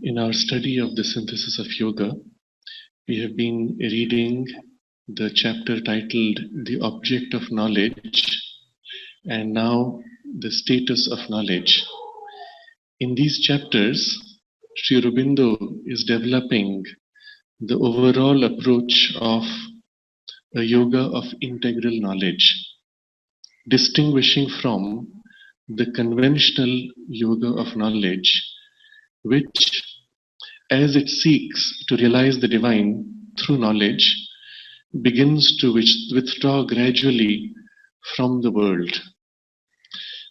In our study of the synthesis of yoga, we have been reading the chapter titled The Object of Knowledge and now the Status of Knowledge. In these chapters, Sri Aurobindo is developing the overall approach of a yoga of integral knowledge, distinguishing from the conventional yoga of knowledge, which, as it seeks to realize the divine through knowledge, begins to withdraw gradually from the world.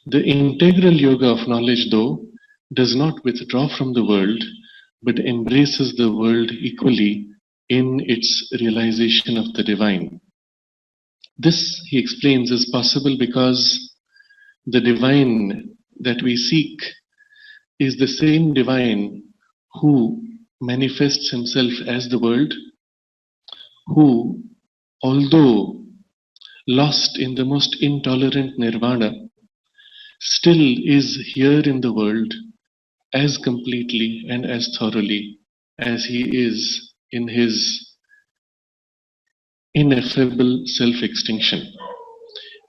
The integral yoga of knowledge, though, does not withdraw from the world, but embraces the world equally in its realization of the divine. This, he explains, is possible because the divine that we seek is the same divine who manifests himself as the world, who, although lost in the most intolerant nirvana, still is here in the world as completely and as thoroughly as he is in his ineffable self-extinction.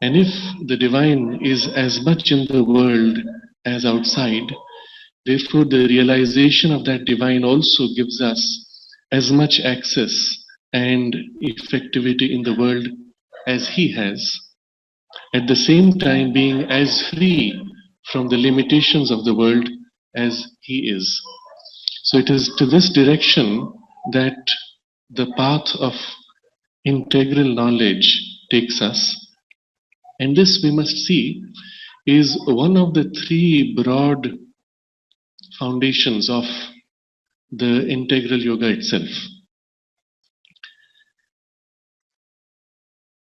And if the divine is as much in the world as outside, therefore the realization of that divine also gives us as much access and effectivity in the world as he has, at the same time being as free from the limitations of the world as he is. So it is to this direction that the path of integral knowledge takes us. And this, we must see, is one of the three broad foundations of the integral yoga itself.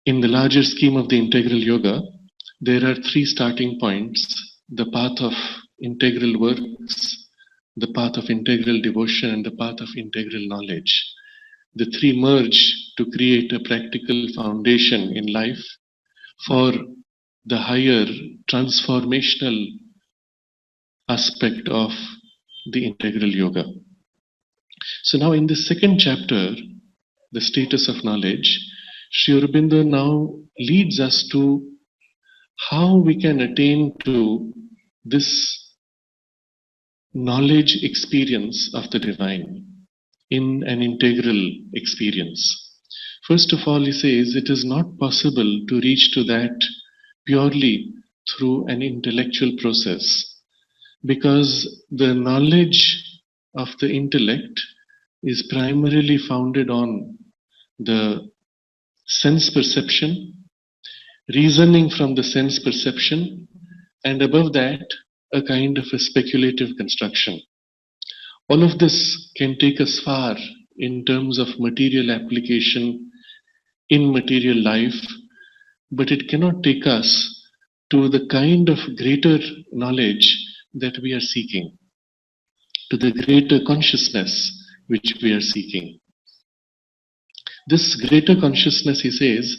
In the larger scheme of the integral yoga, there are three starting points: the path of integral works, the path of integral devotion, and the path of integral knowledge. The three merge to create a practical foundation in life for the higher transformational aspect of the integral yoga. So now in the second chapter, the status of knowledge, Sri Aurobindo now leads us to how we can attain to this knowledge experience of the divine in an integral experience. First of all, he says it is not possible to reach to that purely through an intellectual process, because the knowledge of the intellect is primarily founded on the sense perception, reasoning from the sense perception, and above that, a kind of a speculative construction. All of this can take us far in terms of material application in material life, but it cannot take us to the kind of greater knowledge that we are seeking, to the greater consciousness which we are seeking. This greater consciousness, he says,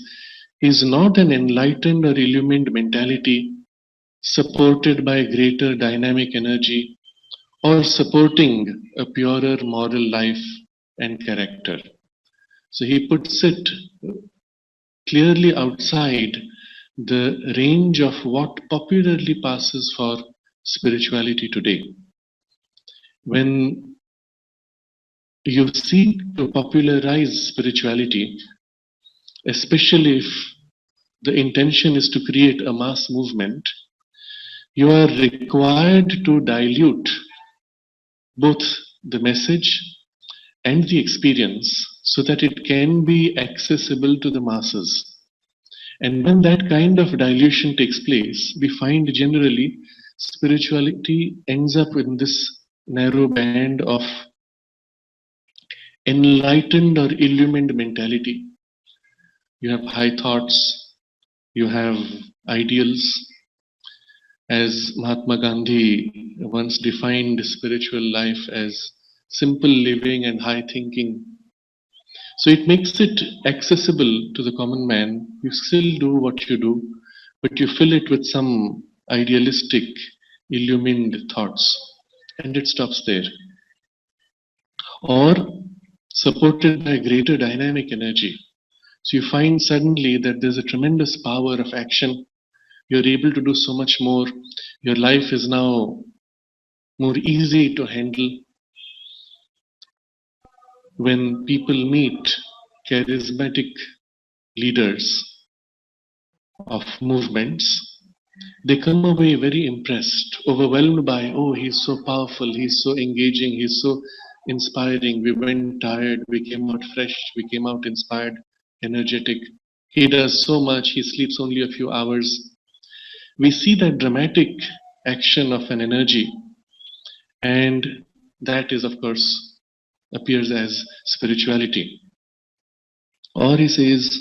is not an enlightened or illumined mentality supported by greater dynamic energy or supporting a purer moral life and character. So he puts it clearly outside the range of what popularly passes for spirituality today. When you seek to popularize spirituality, especially if the intention is to create a mass movement, you are required to dilute both the message and the experience so that it can be accessible to the masses. And when that kind of dilution takes place, we find generally spirituality ends up in this narrow band of enlightened or illumined mentality. You have high thoughts, you have ideals. As Mahatma Gandhi once defined spiritual life as simple living and high thinking. So it makes it accessible to the common man. You still do what you do, but you fill it with some idealistic, illumined thoughts, and it stops there. or supported by greater dynamic energy. So you find suddenly that there's a tremendous power of action. You're able to do so much more. Your life is now more easy to handle. When people meet charismatic leaders of movements, they come away very impressed, overwhelmed by, oh, he's so powerful, he's so engaging, he's so inspiring. We went tired, we came out fresh, we came out inspired, energetic. He does so much, he sleeps only a few hours. We see that dramatic action of an energy, and that is, of course, appears as spirituality. Or he says,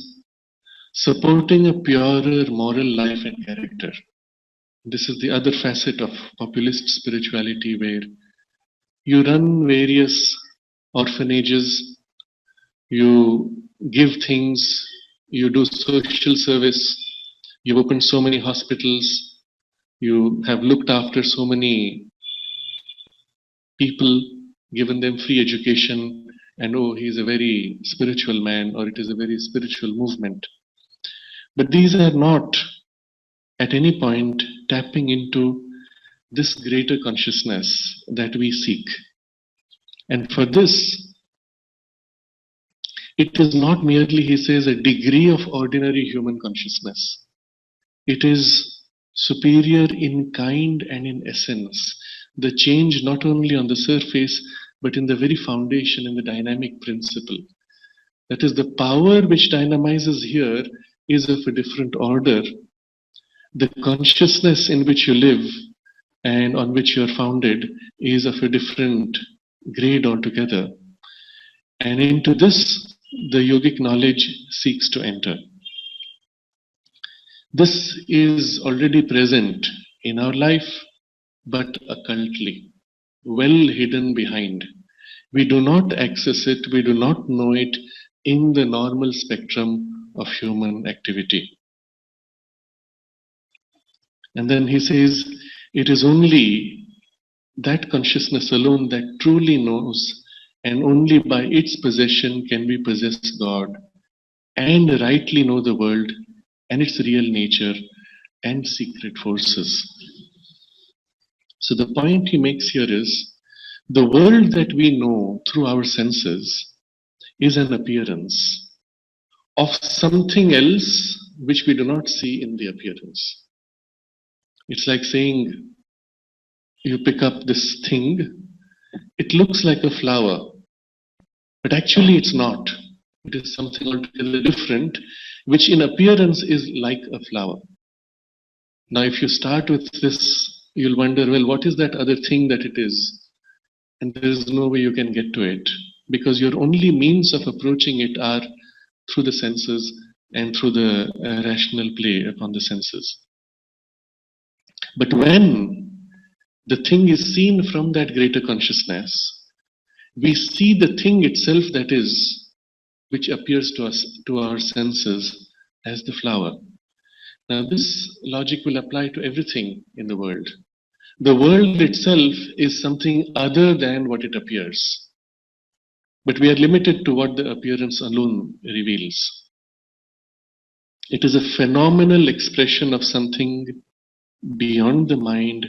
supporting a purer moral life and character. This is the other facet of populist spirituality, where you run various orphanages, you give things, you do social service, you open so many hospitals, you have looked after so many people, given them free education, and oh, he is a very spiritual man, or it is a very spiritual movement. But these are not at any point tapping into this greater consciousness that we seek. And for this, it is not merely, he says, a degree of ordinary human consciousness. It is superior in kind and in essence. The change not only on the surface, but in the very foundation, in the dynamic principle. That is, the power which dynamizes here is of a different order. The consciousness in which you live and on which you are founded is of a different grade altogether. And into this, the yogic knowledge seeks to enter. This is already present in our life, but occultly, well hidden behind. We do not access it, we do not know it in the normal spectrum of human activity. And then he says, it is only that consciousness alone that truly knows, and only by its possession can we possess God and rightly know the world and its real nature and secret forces. So the point he makes here is, the world that we know through our senses is an appearance of something else which we do not see in the appearance. It's like saying, you pick up this thing, it looks like a flower, but actually it's not. It is something altogether different, which in appearance is like a flower. Now, if you start with this, you'll wonder, well, what is that other thing that it is? And there is no way you can get to it, because your only means of approaching it are through the senses and through the rational play upon the senses. But when the thing is seen from that greater consciousness, we see the thing itself, that is, which appears to us, to our senses, as the flower. Now, this logic will apply to everything in the world. The world itself is something other than what it appears. But we are limited to what the appearance alone reveals. It is a phenomenal expression of something beyond the mind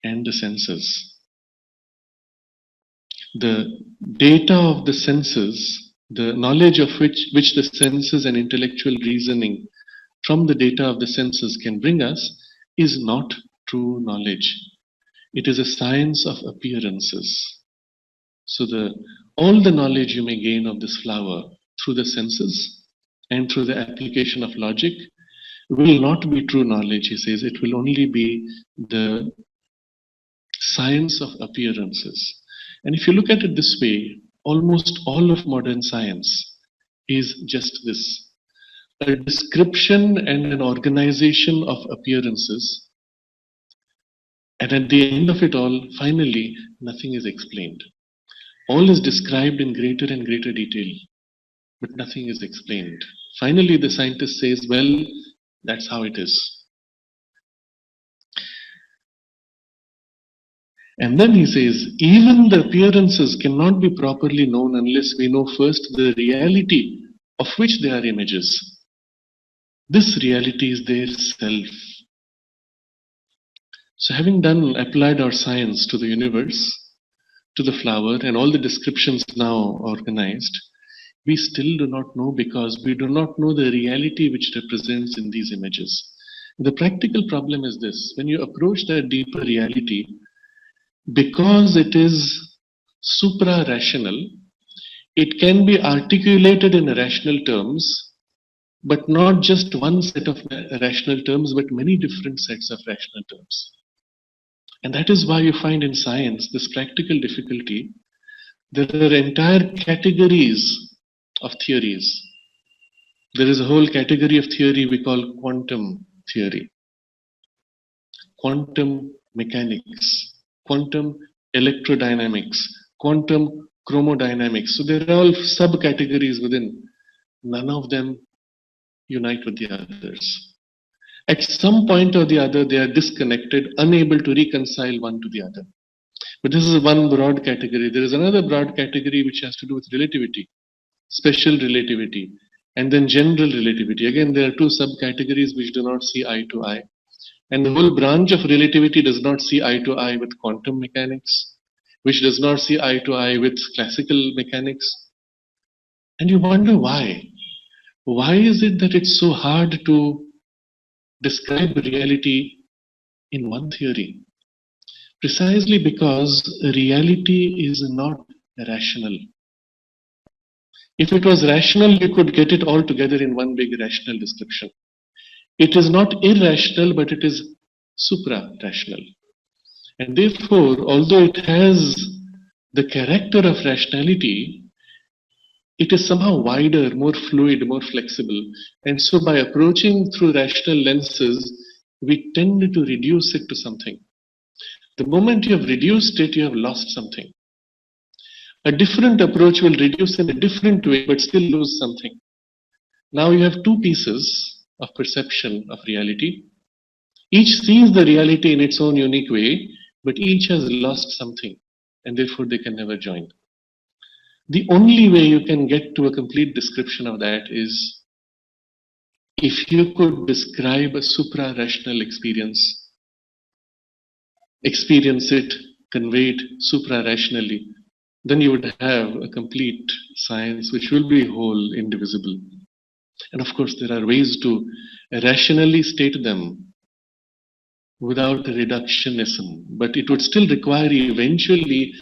and the senses. The data of the senses, the knowledge of which the senses and intellectual reasoning from the data of the senses can bring us, is not true knowledge. It is a science of appearances. So all the knowledge you may gain of this flower through the senses and through the application of logic will not be true knowledge, he says. It will only be the science of appearances. And if you look at it this way, almost all of modern science is just this: a description and an organization of appearances. And at the end of it all, finally, nothing is explained. All is described in greater and greater detail, but nothing is explained. Finally, the scientist says, well, that's how it is. And then he says, even the appearances cannot be properly known unless we know first the reality of which they are images. This reality is their self. So having applied our science to the universe, to the flower, and all the descriptions now organized, we still do not know because we do not know the reality which represents in these images. The practical problem is this: when you approach that deeper reality, because it is supra-rational, it can be articulated in rational terms, but not just one set of rational terms, but many different sets of rational terms. And that is why you find in science this practical difficulty. There are entire categories of theories. There is a whole category of theory we call quantum theory, quantum mechanics, quantum electrodynamics, quantum chromodynamics. So there are all subcategories within. None of them unite with the others. At some point or the other, they are disconnected, unable to reconcile one to the other. But this is one broad category. There is another broad category which has to do with relativity, special relativity, and then general relativity. Again, there are two subcategories which do not see eye to eye. And the whole branch of relativity does not see eye to eye with quantum mechanics, which does not see eye to eye with classical mechanics. And you wonder why. Why is it that it's so hard to describe reality in one theory? Precisely because reality is not rational. If it was rational, you could get it all together in one big rational description. It is not irrational, but it is supra-rational. And therefore, although it has the character of rationality, it is somehow wider, more fluid, more flexible. And so by approaching through rational lenses, we tend to reduce it to something. The moment you have reduced it, you have lost something. A different approach will reduce in a different way, but still lose something. Now you have two pieces of perception of reality. Each sees the reality in its own unique way, but each has lost something, and therefore they can never join. The only way you can get to a complete description of that is if you could describe a supra-rational experience, experience it, convey it supra-rationally, then you would have a complete science which will be whole, indivisible. And of course, there are ways to rationally state them without reductionism, but it would still require eventually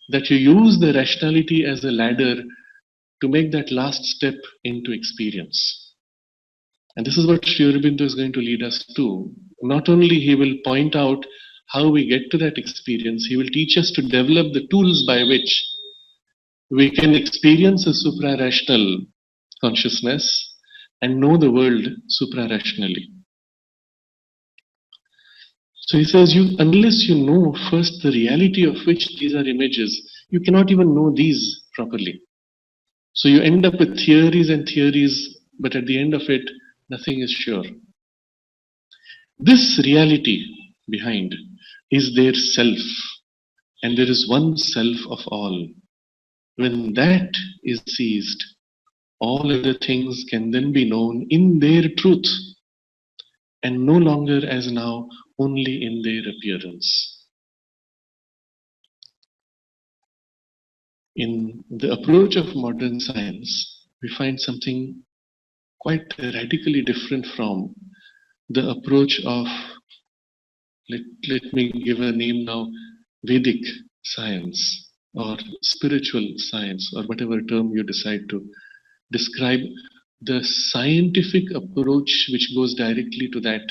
that you use the rationality as a ladder to make that last step into experience. And this is what Sri Aurobindo is going to lead us to. Not only he will point out how we get to that experience, he will teach us to develop the tools by which we can experience a supra-rational consciousness and know the world supra-rationally. So he says, unless you know first the reality of which these are images, you cannot even know these properly. So you end up with theories and theories, but at the end of it, nothing is sure. This reality behind is their self, and there is one self of all. When that is seized, all other things can then be known in their truth, and no longer as now only in their appearance. In the approach of modern science, we find something quite radically different from the approach of, let me give a name now, Vedic science or spiritual science, or whatever term you decide to describe the scientific approach which goes directly to that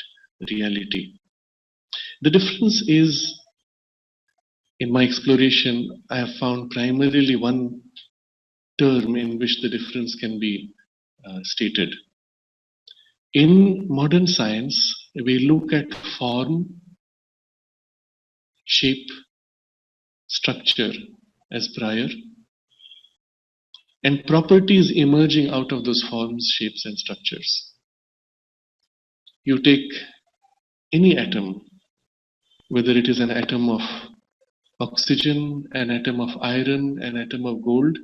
reality. The difference is, in my exploration, I have found primarily one term in which the difference can be stated. In modern science, we look at form, shape, structure as prior, and properties emerging out of those forms, shapes, and structures. You take any atom, whether it is an atom of Oxygen, an atom of iron, an atom of gold.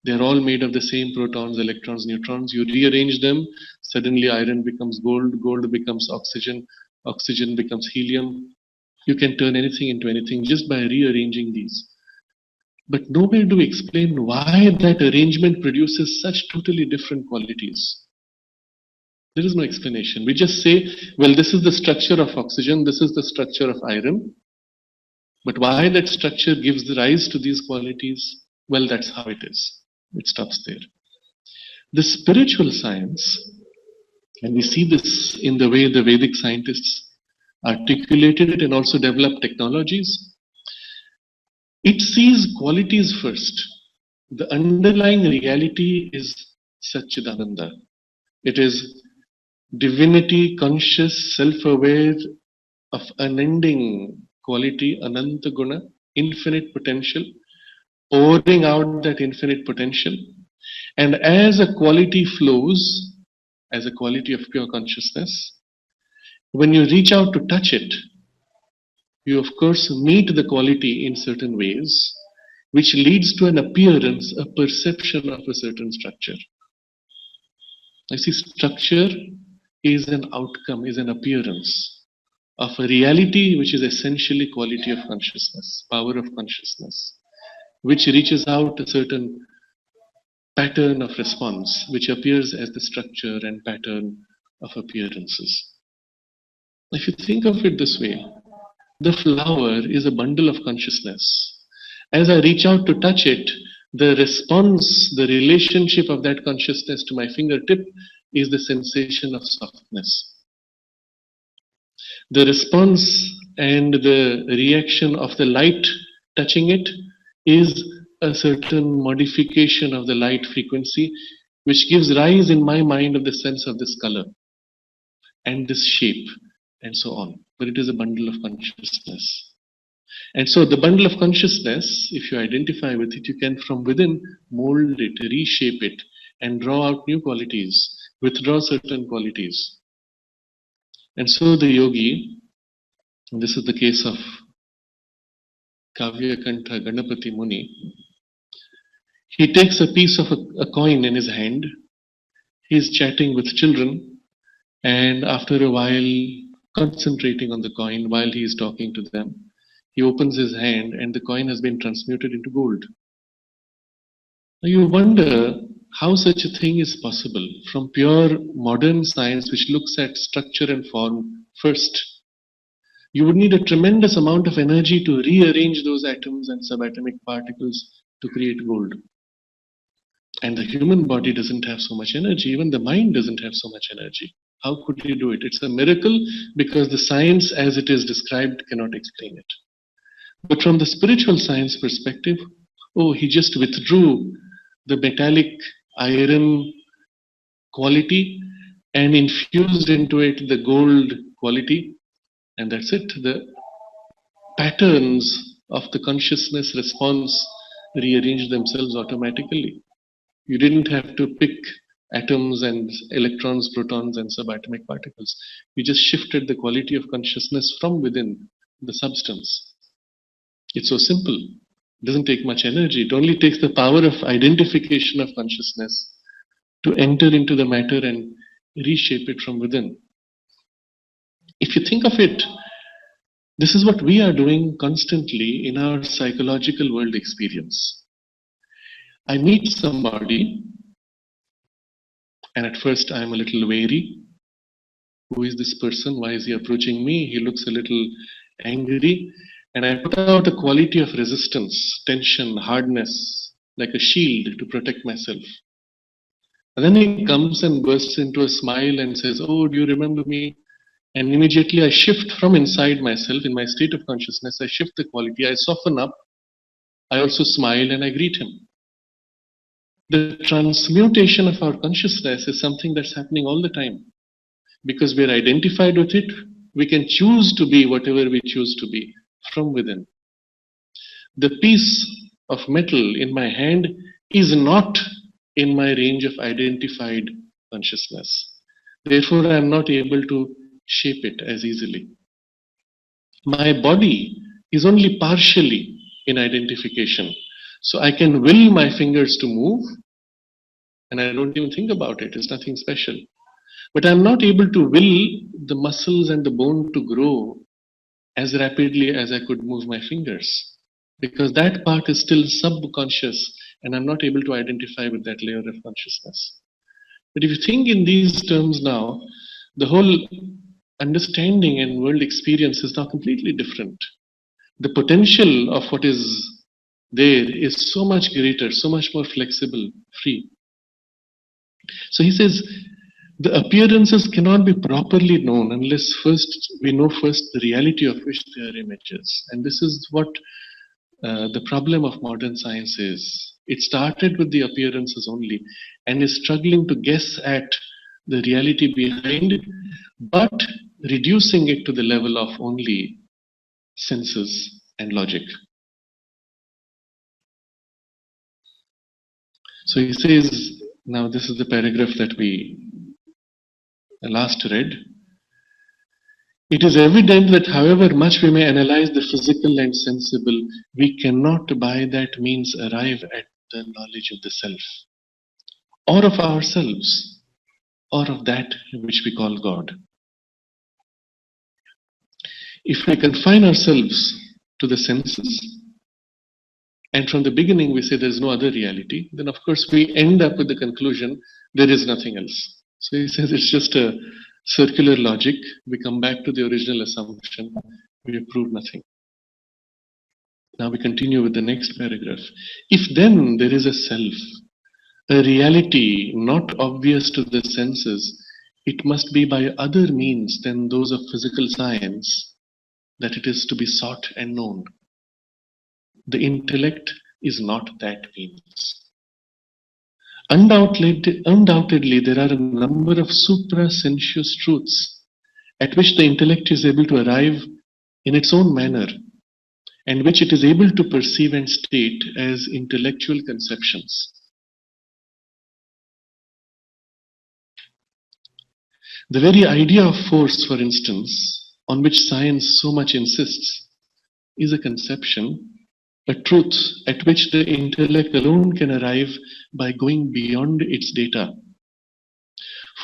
They're all made of the same protons, electrons, neutrons. You rearrange them, suddenly iron becomes gold, gold becomes oxygen, oxygen becomes helium. You can turn anything into anything just by rearranging these. But nowhere do we explain why that arrangement produces such totally different qualities. There is no explanation. We just say, well, this is the structure of oxygen, this is the structure of iron. But why that structure gives rise to these qualities? Well, that's how it is. It stops there. The spiritual science, and we see this in the way the Vedic scientists articulated it and also developed technologies, it sees qualities first. The underlying reality is Satchidananda. It is divinity, conscious, self-aware, of unending quality, Ananta Guna, infinite potential, pouring out that infinite potential. And as a quality flows, as a quality of pure consciousness, when you reach out to touch it, you of course meet the quality in certain ways, which leads to an appearance, a perception of a certain structure. I see structure is an outcome, is an appearance of a reality which is essentially quality of consciousness, power of consciousness, which reaches out a certain pattern of response, which appears as the structure and pattern of appearances. If you think of it this way, the flower is a bundle of consciousness. As I reach out to touch it, the response, the relationship of that consciousness to my fingertip is the sensation of softness. The response and the reaction of the light touching it is a certain modification of the light frequency, which gives rise in my mind of the sense of this color and this shape and so on. But it is a bundle of consciousness. And so the bundle of consciousness, if you identify with it, you can from within mold it, reshape it, and draw out new qualities, withdraw certain qualities. And so the yogi, this is the case of Kavyakantha Ganapati Muni, he takes a piece of a coin in his hand, he is chatting with children, and after a while, concentrating on the coin while he is talking to them, he opens his hand and the coin has been transmuted into gold. Now you wonder how such a thing is possible from pure modern science which looks at structure and form first. You would need a tremendous amount of energy to rearrange those atoms and subatomic particles to create gold. And the human body doesn't have so much energy, even the mind doesn't have so much energy. How could he do it? It's a miracle because the science as it is described cannot explain it. But from the spiritual science perspective, oh, he just withdrew the metallic iron quality and infused into it the gold quality, and that's it. The patterns of the consciousness response rearrange themselves automatically. You didn't have to pick atoms and electrons, protons, and subatomic particles. You just shifted the quality of consciousness from within the substance. It's so simple. It doesn't take much energy. It only takes the power of identification of consciousness to enter into the matter and reshape it from within. If you think of it, this is what we are doing constantly in our psychological world experience. I meet somebody, and at first I am a little wary. Who is this person? Why is he approaching me? He looks a little angry. And I put out a quality of resistance, tension, hardness, like a shield to protect myself. And then he comes and bursts into a smile and says, "Oh, do you remember me?" And immediately I shift from inside myself, in my state of consciousness, I shift the quality, I soften up, I also smile and I greet him. The transmutation of our consciousness is something that's happening all the time. Because we're identified with it, we can choose to be whatever we choose to be from within. The piece of metal in my hand is not in my range of identified consciousness. Therefore, I am not able to shape it as easily. My body is only partially in identification. So I can will my fingers to move and I don't even think about it. It's nothing special. But I'm not able to will the muscles and the bone to grow as rapidly as I could move my fingers, because that part is still subconscious and I'm not able to identify with that layer of consciousness. But if you think in these terms now, the whole understanding and world experience is now completely different. The potential of what is there is so much greater, so much more flexible, free. So he says, the appearances cannot be properly known unless first we know first the reality of which they are images. And this is what the problem of modern science is. It started with the appearances only and is struggling to guess at the reality behind, but reducing it to the level of only senses and logic. So he says, now this is the paragraph that we last read. It is evident that however much we may analyze the physical and sensible, we cannot by that means arrive at the knowledge of the self, or of ourselves, or of that which we call God. If we confine ourselves to the senses, and from the beginning we say there is no other reality, then of course we end up with the conclusion there is nothing else. So he says it's just a circular logic. We come back to the original assumption. We have proved nothing. Now we continue with the next paragraph. If then there is a self, a reality not obvious to the senses, it must be by other means than those of physical science that it is to be sought and known. The intellect is not that means. Undoubtedly, there are a number of supra-sensuous truths at which the intellect is able to arrive in its own manner, and which it is able to perceive and state as intellectual conceptions. The very idea of force, for instance, on which science so much insists, is a conception, a truth at which the intellect alone can arrive by going beyond its data.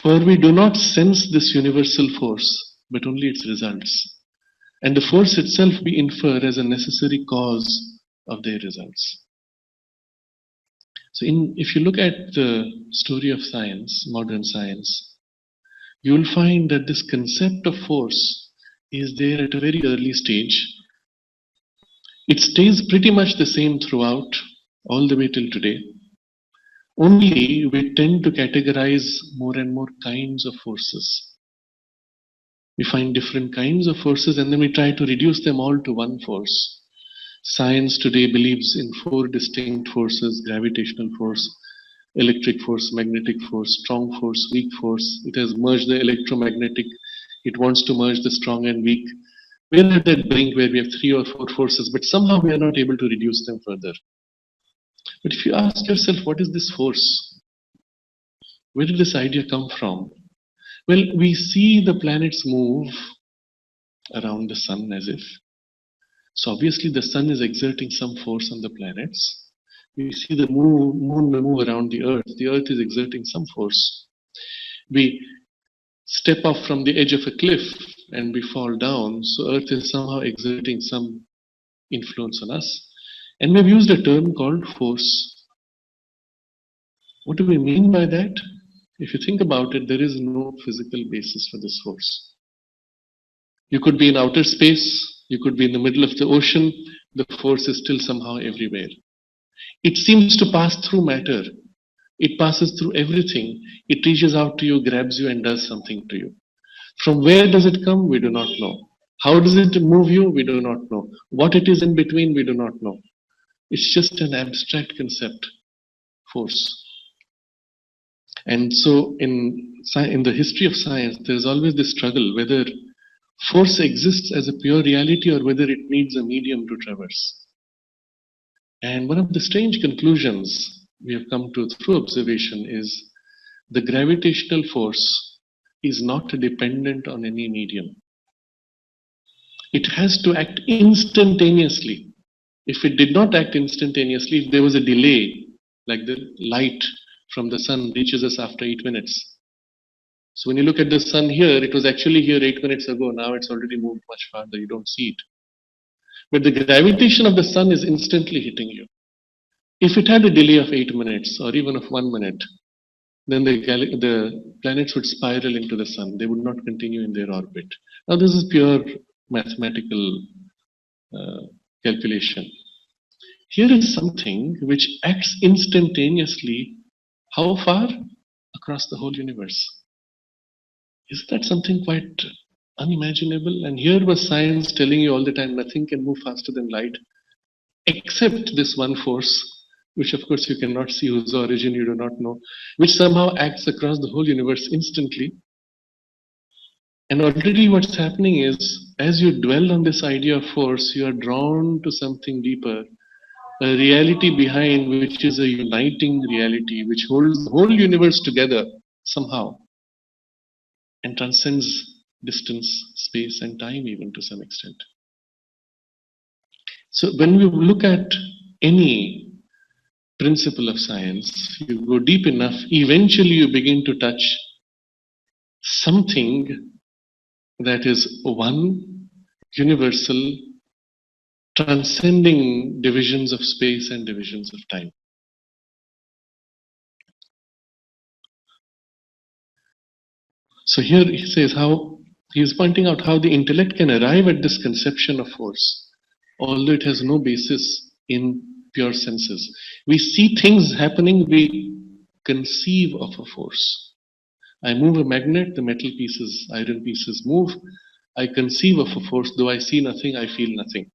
For we do not sense this universal force, but only its results. And the force itself we infer as a necessary cause of their results. So if you look at the story of science, modern science, you will find that this concept of force is there at a very early stage. It stays pretty much the same throughout, all the way till today. Only we tend to categorize more and more kinds of forces. We find different kinds of forces and then we try to reduce them all to one force. Science today believes in 4 distinct forces: gravitational force, electric force, magnetic force, strong force, weak force. It has merged the electromagnetic. It wants to merge the strong and weak. We are at that brink where we have 3 or 4 forces, but somehow we are not able to reduce them further. But if you ask yourself, what is this force? Where did this idea come from? Well, we see the planets move around the sun as if. So obviously the sun is exerting some force on the planets. We see the moon move around the earth. The earth is exerting some force. We step off from the edge of a cliff and we fall down. So earth is somehow exerting some influence on us. And we've used a term called force. What do we mean by that? If you think about it, there is no physical basis for this force. You could be in outer space, you could be in the middle of the ocean, the force is still somehow everywhere. It seems to pass through matter. It passes through everything. It reaches out to you, grabs you and does something to you. From where does it come? We do not know. How does it move you? We do not know. What it is in between? We do not know. It's just an abstract concept, force. And so in the history of science, there is always this struggle whether force exists as a pure reality or whether it needs a medium to traverse. And one of the strange conclusions we have come to through observation is the gravitational force is not dependent on any medium. It has to act instantaneously. If it did not act instantaneously, if there was a delay, like the light from the sun reaches us after 8 minutes. So when you look at the sun here, it was actually here 8 minutes ago. Now it's already moved much farther. You don't see it. But the gravitation of the sun is instantly hitting you. If it had a delay of 8 minutes or even of 1 minute, then the planets would spiral into the sun. They would not continue in their orbit. Now, this is pure mathematical uh, calculation. Here is something which acts instantaneously. How far? Across the whole universe. Is that something quite unimaginable? And here was science telling you all the time nothing can move faster than light, except this one force, which of course you cannot see, whose origin you do not know, which somehow acts across the whole universe instantly. And already what's happening is, as you dwell on this idea of force, you are drawn to something deeper, a reality behind which is a uniting reality, which holds the whole universe together somehow and transcends distance, space, and time, even to some extent. So, when we look at any principle of science, you go deep enough, eventually you begin to touch something that is one, universal, transcending divisions of space and divisions of time. So here he says how he is pointing out how the intellect can arrive at this conception of force, although it has no basis in pure senses. We see things happening, we conceive of a force. I move a magnet, the metal pieces, iron pieces move. I conceive of a force, though I see nothing, I feel nothing.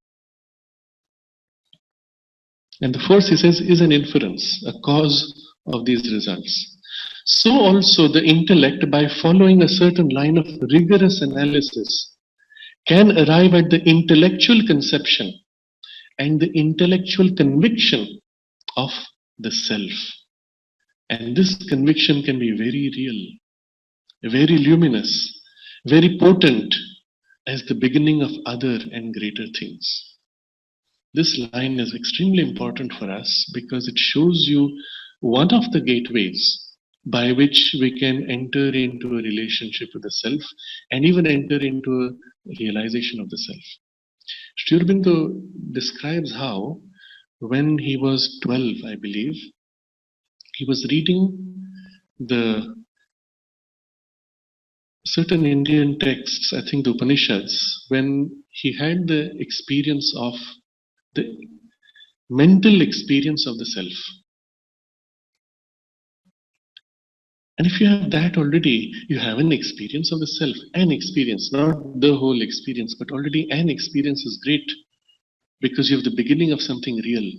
And the force, he says, is an inference, a cause of these results. So also the intellect, by following a certain line of rigorous analysis, can arrive at the intellectual conception and the intellectual conviction of the self. And this conviction can be very real, very luminous, very potent as the beginning of other and greater things. This line is extremely important for us because it shows you one of the gateways by which we can enter into a relationship with the self and even enter into a realization of the self. Sri Aurobindo describes how, when he was 12, I believe, he was reading the certain Indian texts, I think the Upanishads, when he had the experience of the mental experience of the self. And if you have that already, you have an experience of the self, an experience, not the whole experience, but already an experience is great because you have the beginning of something real,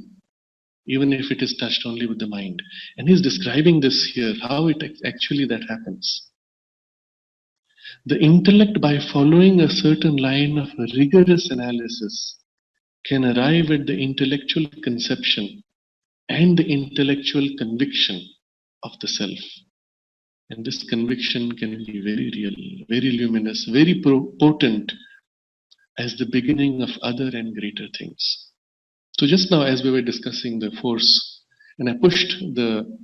even if it is touched only with the mind. And he's describing this here, how it actually that happens. The intellect, by following a certain line of rigorous analysis, can arrive at the intellectual conception and the intellectual conviction of the self. And this conviction can be very real, very luminous, very potent as the beginning of other and greater things. So just now, as we were discussing the force, and I pushed the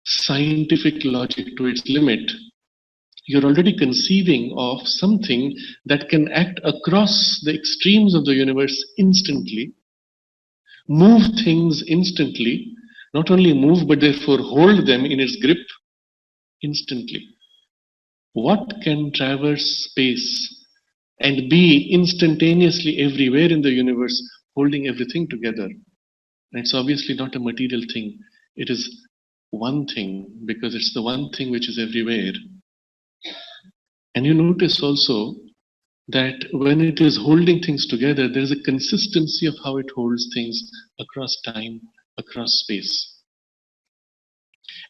scientific logic to its limit, you're already conceiving of something that can act across the extremes of the universe instantly, move things instantly, not only move, but therefore hold them in its grip instantly. What can traverse space and be instantaneously everywhere in the universe, holding everything together? And it's obviously not a material thing. It is one thing, because it's the one thing which is everywhere. And you notice also that when it is holding things together, there is a consistency of how it holds things across time, across space.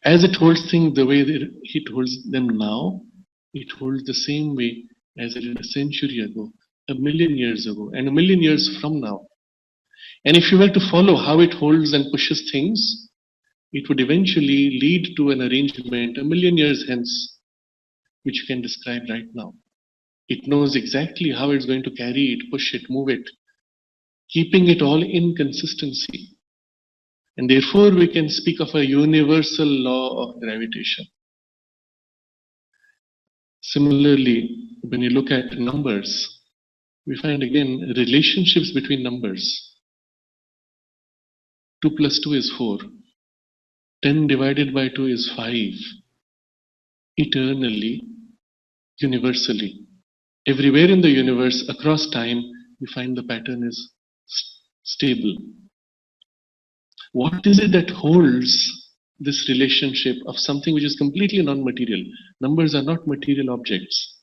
As it holds things the way that it holds them now, it holds the same way as it did a century ago, a million years ago, and a million years from now. And if you were to follow how it holds and pushes things, it would eventually lead to an arrangement a million years hence, which you can describe right now. It knows exactly how it's going to carry it, push it, move it, keeping it all in consistency. And therefore, we can speak of a universal law of gravitation. Similarly, when you look at numbers, we find again relationships between numbers. 2 plus 2 is 4. 10 divided by 2 is 5. Eternally, universally. Everywhere in the universe, across time, we find the pattern is stable. What is it that holds this relationship of something which is completely non-material? Numbers are not material objects.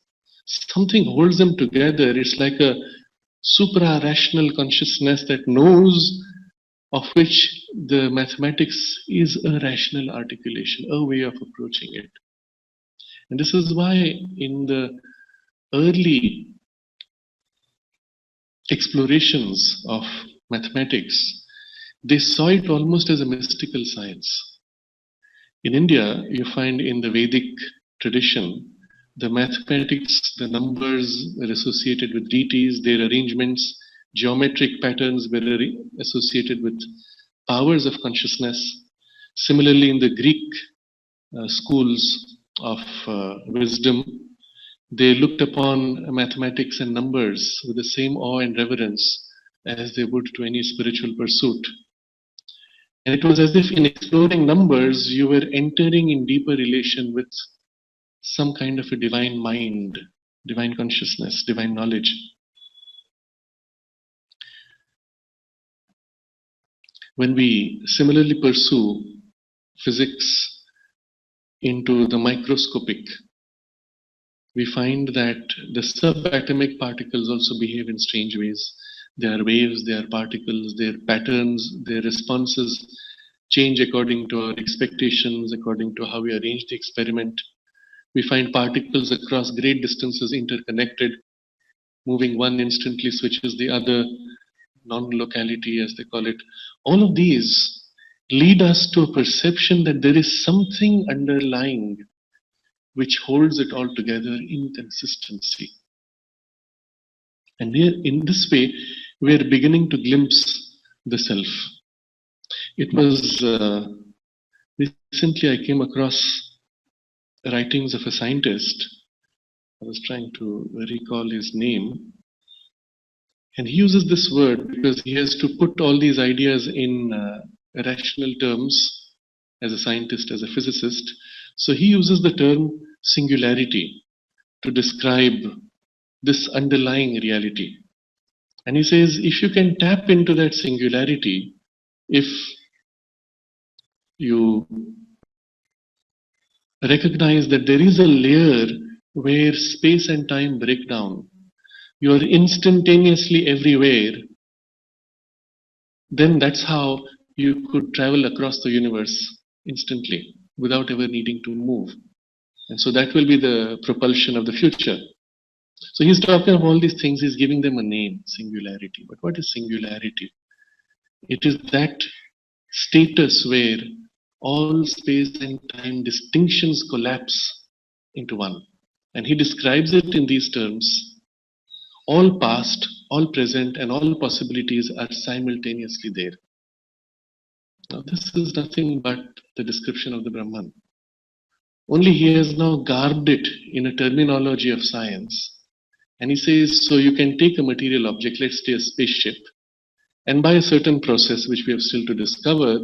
Something holds them together. It's like a supra-rational consciousness that knows, of which the mathematics is a rational articulation, a way of approaching it. And this is why in the early explorations of mathematics, they saw it almost as a mystical science. In India, you find in the Vedic tradition, the mathematics, the numbers were associated with deities, their arrangements, geometric patterns were associated with powers of consciousness. Similarly, in the Greek schools of wisdom, they looked upon mathematics and numbers with the same awe and reverence as they would to any spiritual pursuit. And it was as if in exploring numbers, you were entering in deeper relation with some kind of a divine mind, divine consciousness, divine knowledge. When we similarly pursue physics into the microscopic, we find that the subatomic particles also behave in strange ways. They are waves, they are particles, their patterns, their responses change according to our expectations, according to how we arrange the experiment. We find particles across great distances interconnected. Moving one instantly switches the other, non-locality as they call it. All of these lead us to a perception that there is something underlying which holds it all together in consistency. And in this way, we are beginning to glimpse the self. It was recently I came across writings of a scientist. I was trying to recall his name. And he uses this word because he has to put all these ideas in rational terms as a scientist, as a physicist. So he uses the term singularity to describe this underlying reality. And he says, if you can tap into that singularity, if you recognize that there is a layer where space and time break down, you are instantaneously everywhere, then that's how you could travel across the universe instantly without ever needing to move. And so that will be the propulsion of the future. So he's talking of all these things, he's giving them a name, singularity. But what is singularity? It is that status where all space and time distinctions collapse into one. And he describes it in these terms. All past, all present, and all possibilities are simultaneously there. Now, this is nothing but the description of the Brahman. Only he has now garbed it in a terminology of science. And he says, so you can take a material object, let's say a spaceship, and by a certain process which we have still to discover,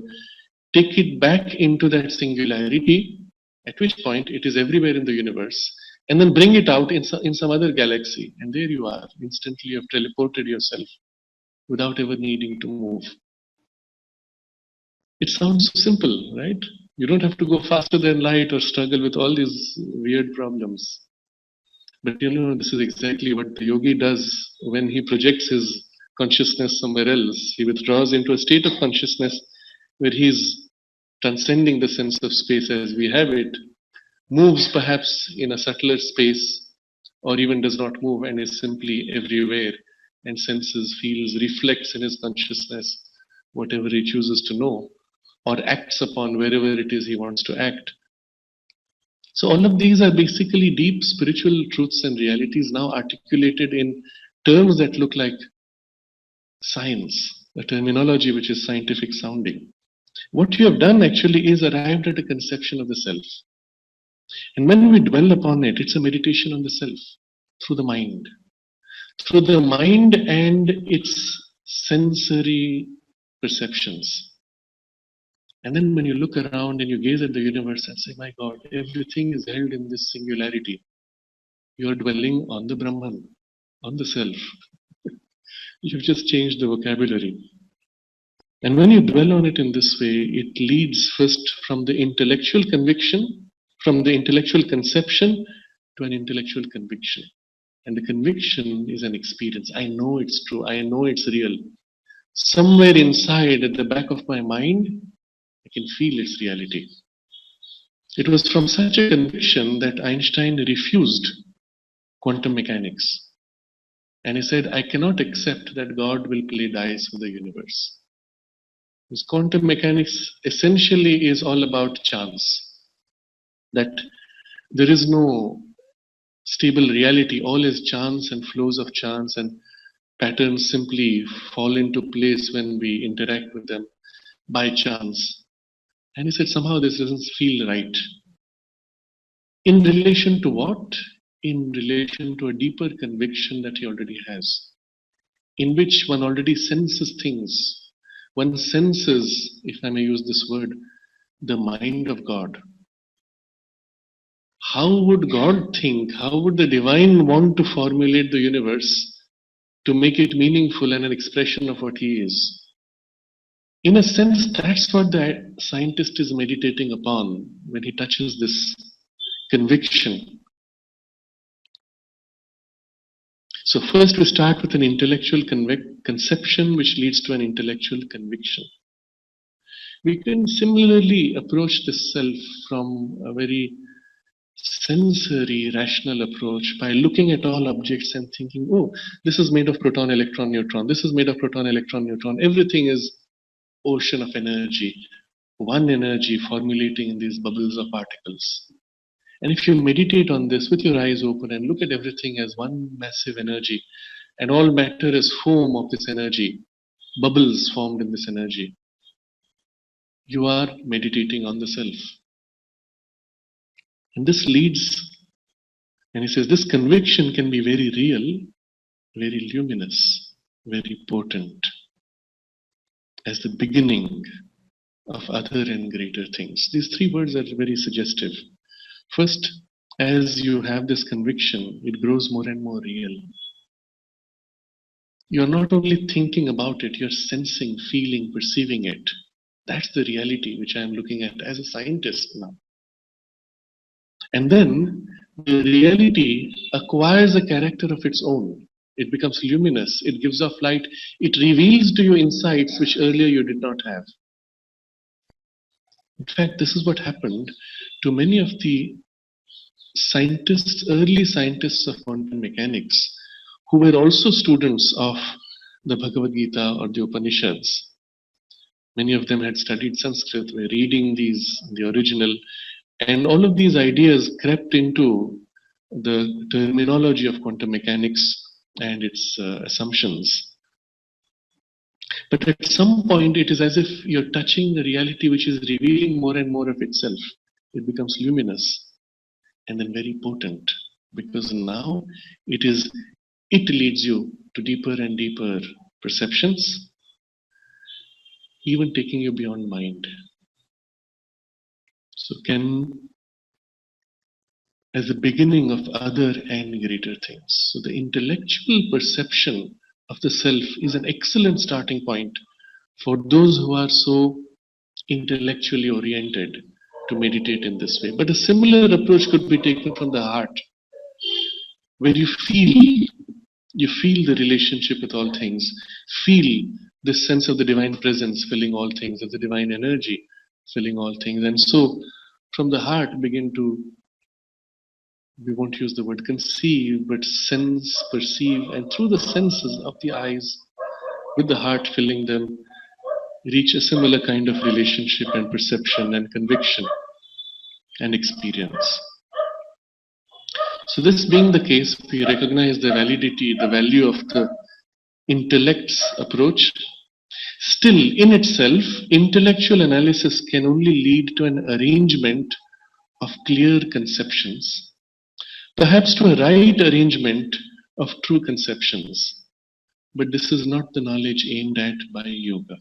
take it back into that singularity, at which point it is everywhere in the universe, and then bring it out in some other galaxy. And there you are. Instantly you have teleported yourself without ever needing to move. It sounds so simple, right? You don't have to go faster than light or struggle with all these weird problems. But this is exactly what the yogi does when he projects his consciousness somewhere else. He withdraws into a state of consciousness where he's transcending the sense of space as we have it, moves perhaps in a subtler space, or even does not move and is simply everywhere and senses, feels, reflects in his consciousness whatever he chooses to know, or acts upon wherever it is he wants to act. So all of these are basically deep spiritual truths and realities now articulated in terms that look like science, a terminology which is scientific sounding. What you have done actually is arrived at a conception of the self. And when we dwell upon it, it's a meditation on the self through the mind. Through the mind and its sensory perceptions. And then when you look around and you gaze at the universe and say, my God, everything is held in this singularity. You're dwelling on the Brahman, on the self. You've just changed the vocabulary. And when you dwell on it in this way, it leads first from the intellectual conviction, from the intellectual conception to an intellectual conviction. And the conviction is an experience. I know it's true. I know it's real. Somewhere inside, at the back of my mind, I can feel its reality. It was from such a conviction that Einstein refused quantum mechanics. And he said, I cannot accept that God will play dice with the universe. Because quantum mechanics essentially is all about chance. That there is no stable reality, all is chance and flows of chance, and patterns simply fall into place when we interact with them by chance. And he said, somehow this doesn't feel right. In relation to what? In relation to a deeper conviction that he already has, in which one already senses things. One senses, if I may use this word, the mind of God. How would God think? How would the divine want to formulate the universe to make it meaningful and an expression of what he is? In a sense, that's what the scientist is meditating upon when he touches this conviction. So first we start with an intellectual conception which leads to an intellectual conviction. We can similarly approach the self from a very sensory, rational approach by looking at all objects and thinking, oh, this is made of proton, electron, neutron. This is made of proton, electron, neutron. Everything is ocean of energy, one energy formulating in these bubbles of particles. And if you meditate on this with your eyes open and look at everything as one massive energy, and all matter is foam of this energy, bubbles formed in this energy, you are meditating on the self. And this leads, and he says, this conviction can be very real, very luminous, very potent, as the beginning of other and greater things. These three words are very suggestive. First, as you have this conviction, it grows more and more real. You're not only thinking about it, you're sensing, feeling, perceiving it. That's the reality which I'm looking at as a scientist now. And then the reality acquires a character of its own. It becomes luminous, it gives off light, it reveals to you insights which earlier you did not have. In fact, this is what happened to many of the scientists, early scientists of quantum mechanics, who were also students of the Bhagavad Gita or the Upanishads. Many of them had studied Sanskrit, were reading the original, and all of these ideas crept into the terminology of quantum mechanics and its assumptions. But at some point, it is as if you're touching the reality which is revealing more and more of itself. It becomes luminous and then very potent, because now it leads you to deeper and deeper perceptions, even taking you beyond mind. So as the beginning of other and greater things. So the intellectual perception of the self is an excellent starting point for those who are so intellectually oriented to meditate in this way. But a similar approach could be taken from the heart, where you feel the relationship with all things, feel this sense of the divine presence filling all things, of the divine energy filling all things. And so from the heart begin to, we won't use the word conceive, but sense, perceive, and through the senses of the eyes, with the heart filling them, reach a similar kind of relationship and perception and conviction and experience. So this being the case, we recognize the validity, the value of the intellect's approach. Still, in itself, intellectual analysis can only lead to an arrangement of clear conceptions, perhaps to a right arrangement of true conceptions. But this is not the knowledge aimed at by yoga.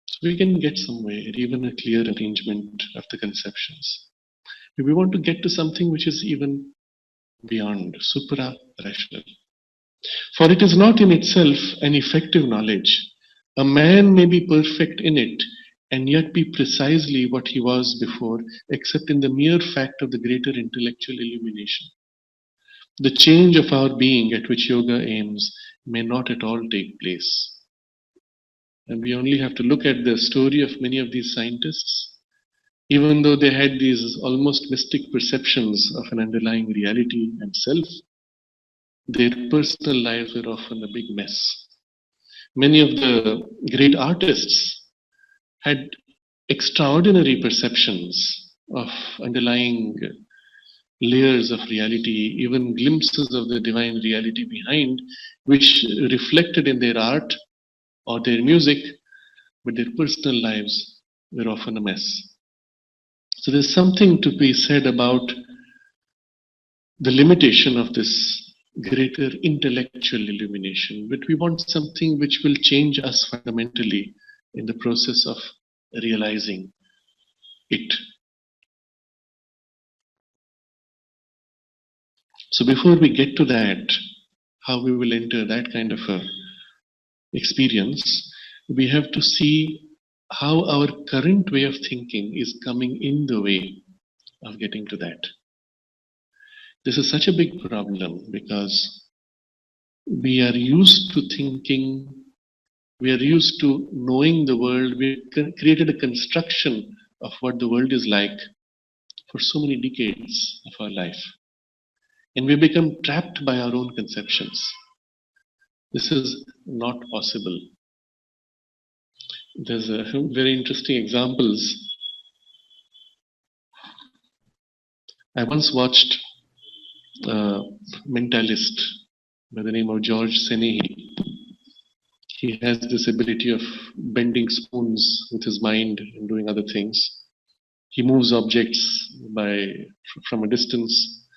So we can get somewhere, even a clear arrangement of the conceptions. If we want to get to something which is even beyond, supra-rational. For it is not in itself an effective knowledge. A man may be perfect in it and yet be precisely what he was before, except in the mere fact of the greater intellectual illumination. The change of our being at which yoga aims may not at all take place. And we only have to look at the story of many of these scientists. Even though they had these almost mystic perceptions of an underlying reality and self, their personal lives were often a big mess. Many of the great artists had extraordinary perceptions of underlying layers of reality, even glimpses of the divine reality behind, which reflected in their art or their music, but their personal lives were often a mess. So there's something to be said about the limitation of this greater intellectual illumination, but we want something which will change us fundamentally in the process of realizing it. So before we get to that, how we will enter that kind of a experience, we have to see how our current way of thinking is coming in the way of getting to that. This is such a big problem because we are used to thinking, we are used to knowing the world, we created a construction of what the world is like for so many decades of our life. And we become trapped by our own conceptions. This is not possible. There's a very interesting examples. I once watched a mentalist by the name of George Senehi. He has this ability of bending spoons with his mind and doing other things. He moves objects from a distance.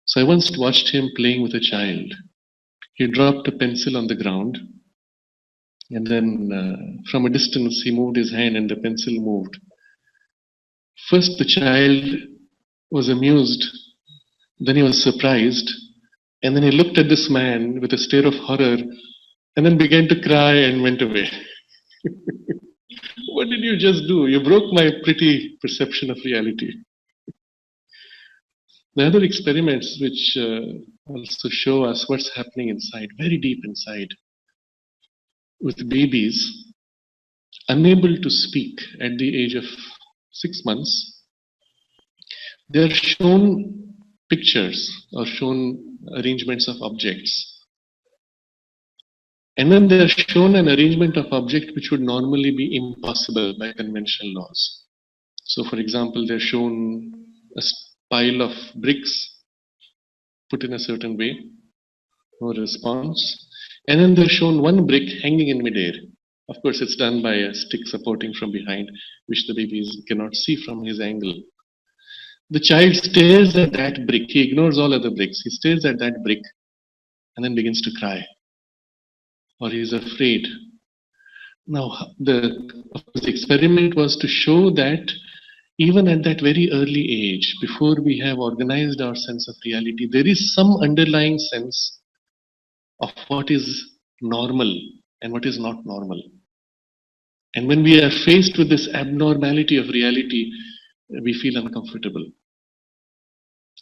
So I once watched him playing with a child. He dropped a pencil on the ground, and then from a distance he moved his hand and the pencil moved. First the child was amused, then he was surprised, and then he looked at this man with a stare of horror and then began to cry and went away. What did you just do? You broke my pretty perception of reality. The other experiments which also show us what's happening inside, very deep inside, with babies unable to speak at the age of 6 months, they're shown pictures or shown arrangements of objects. And then they're shown an arrangement of object which would normally be impossible by conventional laws. So for example, they're shown a pile of bricks put in a certain way, no response. And then they're shown one brick hanging in midair. Of course, it's done by a stick supporting from behind, which the babies cannot see from his angle. The child stares at that brick. He ignores all other bricks. He stares at that brick and then begins to cry. Or he is afraid. Now, the experiment was to show that even at that very early age, before we have organized our sense of reality, there is some underlying sense of what is normal and what is not normal. And when we are faced with this abnormality of reality, we feel uncomfortable.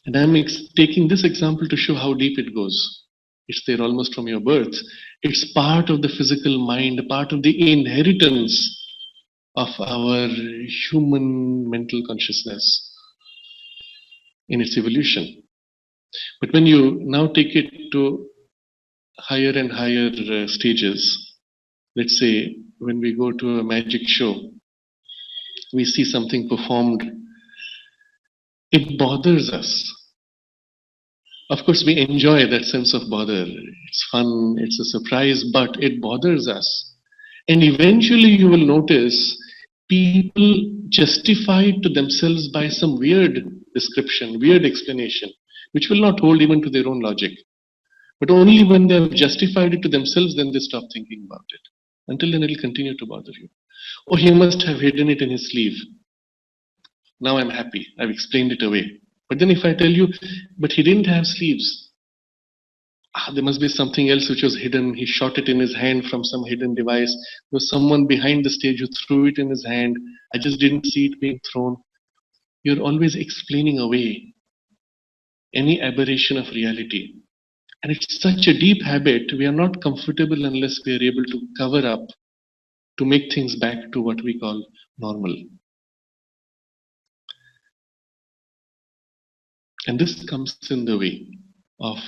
And I'm taking this example to show how deep it goes. It's there almost from your birth. It's part of the physical mind, part of the inheritance of our human mental consciousness in its evolution. But when you now take it to higher and higher stages, let's say when we go to a magic show, we see something performed, it bothers us. Of course, we enjoy that sense of bother. It's fun, it's a surprise, but it bothers us. And eventually, you will notice people justify it to themselves by some weird description, weird explanation, which will not hold even to their own logic. But only when they have justified it to themselves, then they stop thinking about it. Until then, it will continue to bother you. Oh, he must have hidden it in his sleeve. Now I'm happy. I've explained it away. But then if I tell you, but he didn't have sleeves, there must be something else which was hidden. He shot it in his hand from some hidden device. There was someone behind the stage who threw it in his hand. I just didn't see it being thrown. You're always explaining away any aberration of reality. And it's such a deep habit, we are not comfortable unless we are able to cover up, to make things back to what we call normal. And this comes in the way of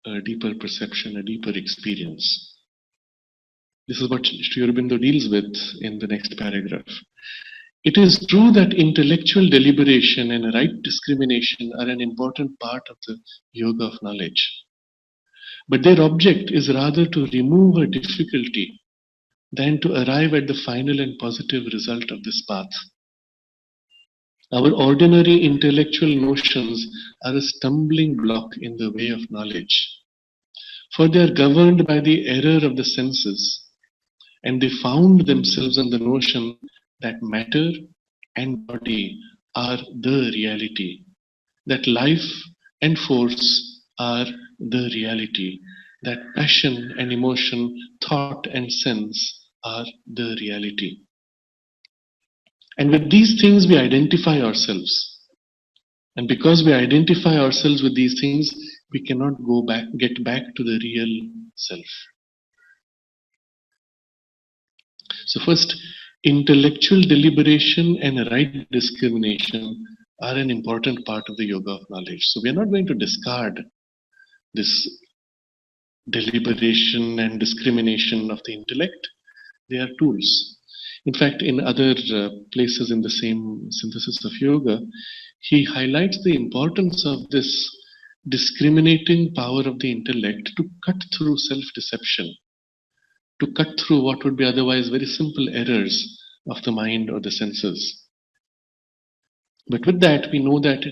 a deeper perception, a deeper experience. This is what Sri Aurobindo deals with in the next paragraph. It is true that intellectual deliberation and right discrimination are an important part of the yoga of knowledge. But their object is rather to remove a difficulty than to arrive at the final and positive result of this path. Our ordinary intellectual notions are a stumbling block in the way of knowledge, for they are governed by the error of the senses, and they found themselves on the notion that matter and body are the reality, that life and force are the reality, that passion and emotion, thought and sense are the reality. And with these things we identify ourselves. And because we identify ourselves with these things, we cannot get back to the real self. So first, intellectual deliberation and right discrimination are an important part of the yoga of knowledge. So we are not going to discard this deliberation and discrimination of the intellect. They are tools. In fact, in other places in the same synthesis of yoga, he highlights the importance of this discriminating power of the intellect to cut through self-deception, to cut through what would be otherwise very simple errors of the mind or the senses. But with that, we know that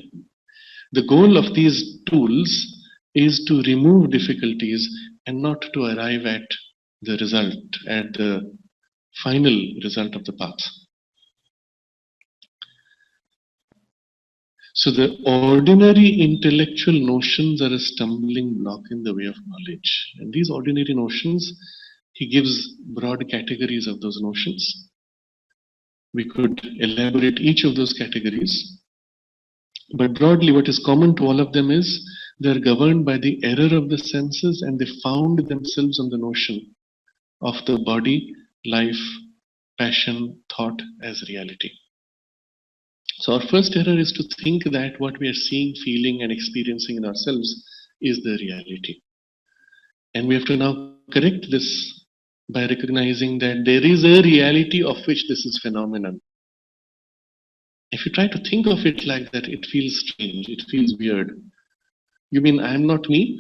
the goal of these tools is to remove difficulties and not to arrive at the result, at the final result of the path. So the ordinary intellectual notions are a stumbling block in the way of knowledge. And these ordinary notions, he gives broad categories of those notions. We could elaborate each of those categories. But broadly, what is common to all of them is they are governed by the error of the senses, and they found themselves on the notion of the body, life, passion, thought as reality. So our first error is to think that what we are seeing, feeling and experiencing in ourselves is the reality. And we have to now correct this by recognizing that there is a reality of which this is phenomenon. If you try to think of it like that, it feels strange, it feels weird. You mean I'm not me?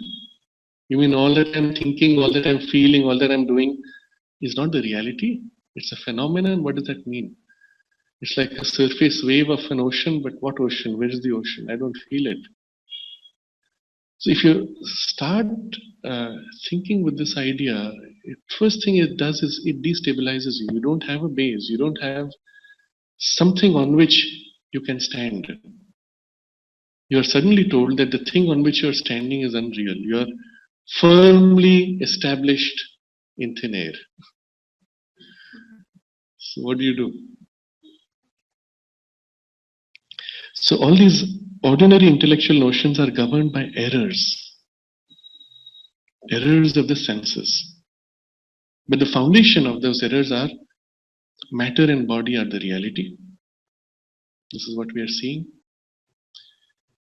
You mean all that I'm thinking, all that I'm feeling, all that I'm doing is not the reality? It's a phenomenon. What does that mean? It's like a surface wave of an ocean, but what ocean? Where is the ocean? I don't feel it. So if you start thinking with this idea, first thing it does is it destabilizes you. You don't have a base. You don't have something on which you can stand. You are suddenly told that the thing on which you are standing is unreal. You are firmly established in thin air. So what do you do? So all these ordinary intellectual notions are governed by errors of the senses. But the foundation of those errors are matter and body are the reality. This is what we are seeing.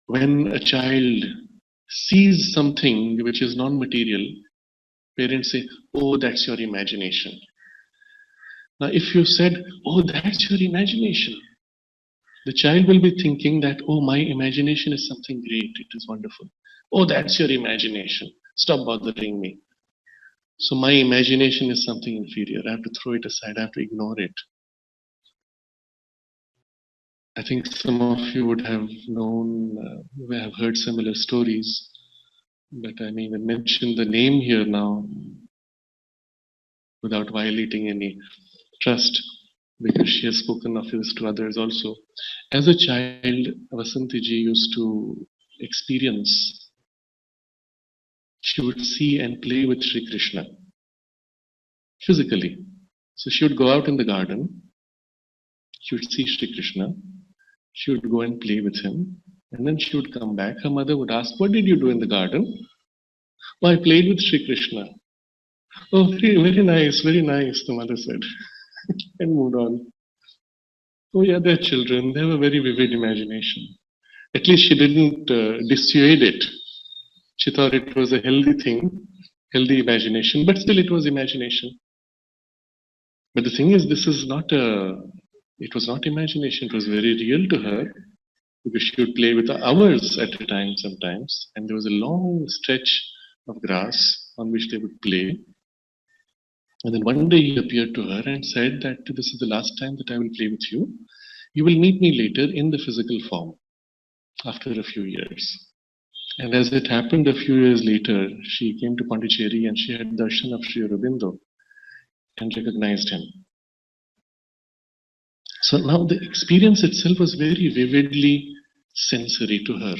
When a child sees something which is non-material, parents say, oh, that's your imagination. Now, if you said, oh, that's your imagination, the child will be thinking that, oh, my imagination is something great, it is wonderful. Oh, that's your imagination. Stop bothering me. So my imagination is something inferior. I have to throw it aside. I have to ignore it. I think some of you would have known, have heard similar stories, but I mean, I mention the name here now without violating any trust, because she has spoken of this to others also. As a child, Vasantiji used to experience, she would see and play with Sri Krishna physically. So she would go out in the garden, she would see Sri Krishna, she would go and play with him, and then she would come back. Her mother would ask, "What did you do in the garden?" "Oh, I played with Sri Krishna." "Oh, very, very nice, the mother said, and moved on. Oh, yeah, they're children. They have a very vivid imagination. At least she didn't dissuade it. She thought it was a healthy thing, healthy imagination, but still it was imagination. But the thing is, it was not imagination, it was very real to her, because she would play with hours at a time sometimes, and there was a long stretch of grass on which they would play. And then one day he appeared to her and said that this is the last time that I will play with you. You will meet me later in the physical form after a few years. And as it happened a few years later, she came to Pondicherry and she had darshan of Sri Aurobindo and recognized him. So now the experience itself was very vividly sensory to her.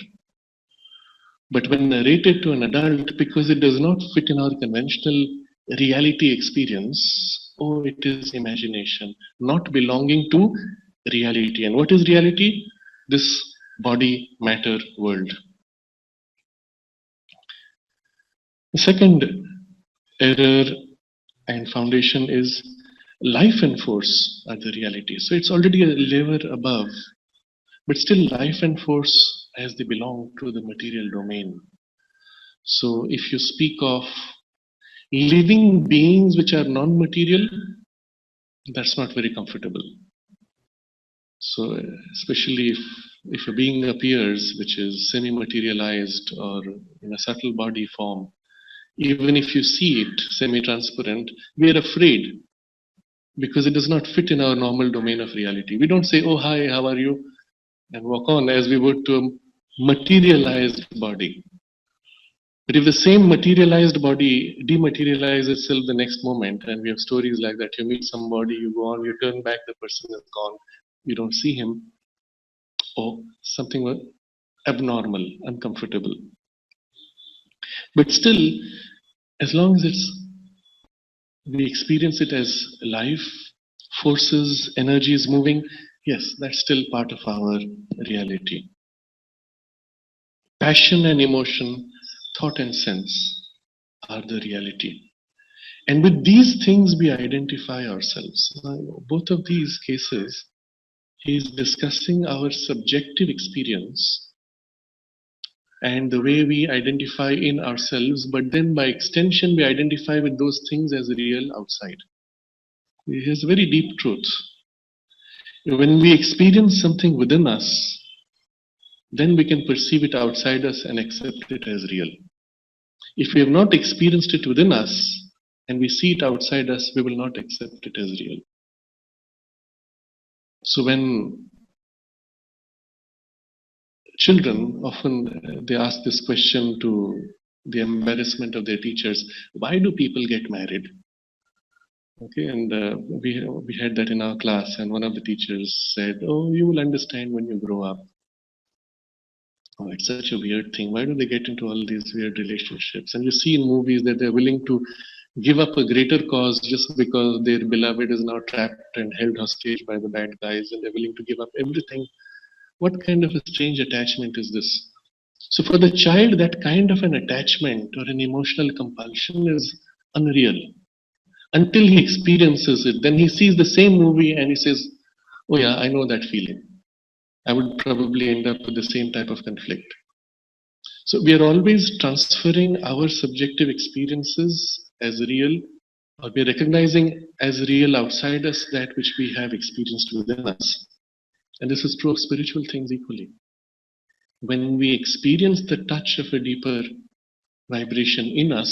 But when narrated to an adult, because it does not fit in our conventional reality experience, oh, it is imagination, not belonging to reality. And what is reality? This body matter world. The second error and foundation is life and force are the reality. So it's already a level above, but still life and force as they belong to the material domain. So if you speak of living beings which are non-material, that's not very comfortable. So especially if a being appears which is semi-materialized or in a subtle body form, even if you see it semi-transparent, we are afraid because it does not fit in our normal domain of reality. We don't say, "Oh, hi, how are you?" and walk on as we would to a materialized body. But if the same materialized body dematerializes itself the next moment, and we have stories like that, you meet somebody, you go on, you turn back, the person is gone, you don't see him, or something abnormal, uncomfortable. But still, as long as we experience it as life, forces, energies moving, yes, that's still part of our reality. Passion and emotion, thought and sense are the reality. And with these things, we identify ourselves. Now, both of these cases, he is discussing our subjective experience and the way we identify in ourselves, but then by extension, we identify with those things as real outside. It is a very deep truth. When we experience something within us, then we can perceive it outside us and accept it as real. If we have not experienced it within us and we see it outside us, we will not accept it as real. So when children often they ask this question to the embarrassment of their teachers, why do people get married? Okay, and we had that in our class, and one of the teachers said, "Oh, you will understand when you grow up." Oh, it's such a weird thing. Why do they get into all these weird relationships? And you see in movies that they're willing to give up a greater cause just because their beloved is now trapped and held hostage by the bad guys, and they're willing to give up everything. What kind of a strange attachment is this? So for the child, that kind of an attachment or an emotional compulsion is unreal. Until he experiences it, then he sees the same movie and he says, "Oh yeah, I know that feeling. I would probably end up with the same type of conflict." So we are always transferring our subjective experiences as real, or we are recognizing as real outside us that which we have experienced within us. And this is true of spiritual things equally. When we experience the touch of a deeper vibration in us,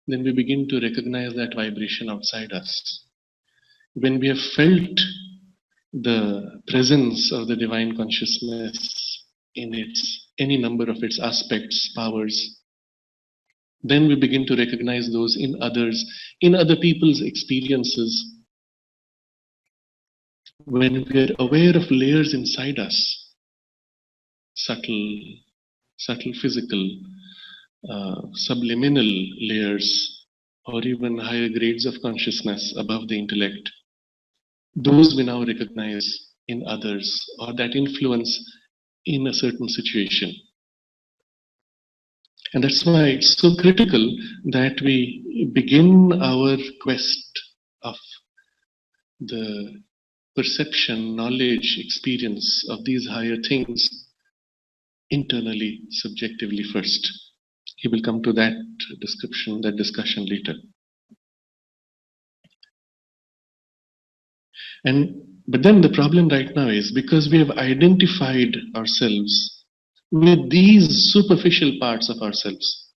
then we begin to recognize that vibration outside us. When we have felt the presence of the divine consciousness in its any number of its aspects, powers, then we begin to recognize those in others, in other people's experiences. When we are aware of layers inside us, subtle physical, subliminal layers, or even higher grades of consciousness above the intellect, those we now recognize in others, or that influence in a certain situation. And that's why it's so critical that we begin our quest of the perception, knowledge, experience of these higher things internally, subjectively first. He will come to that discussion later. But then the problem right now is because we have identified ourselves with these superficial parts of ourselves,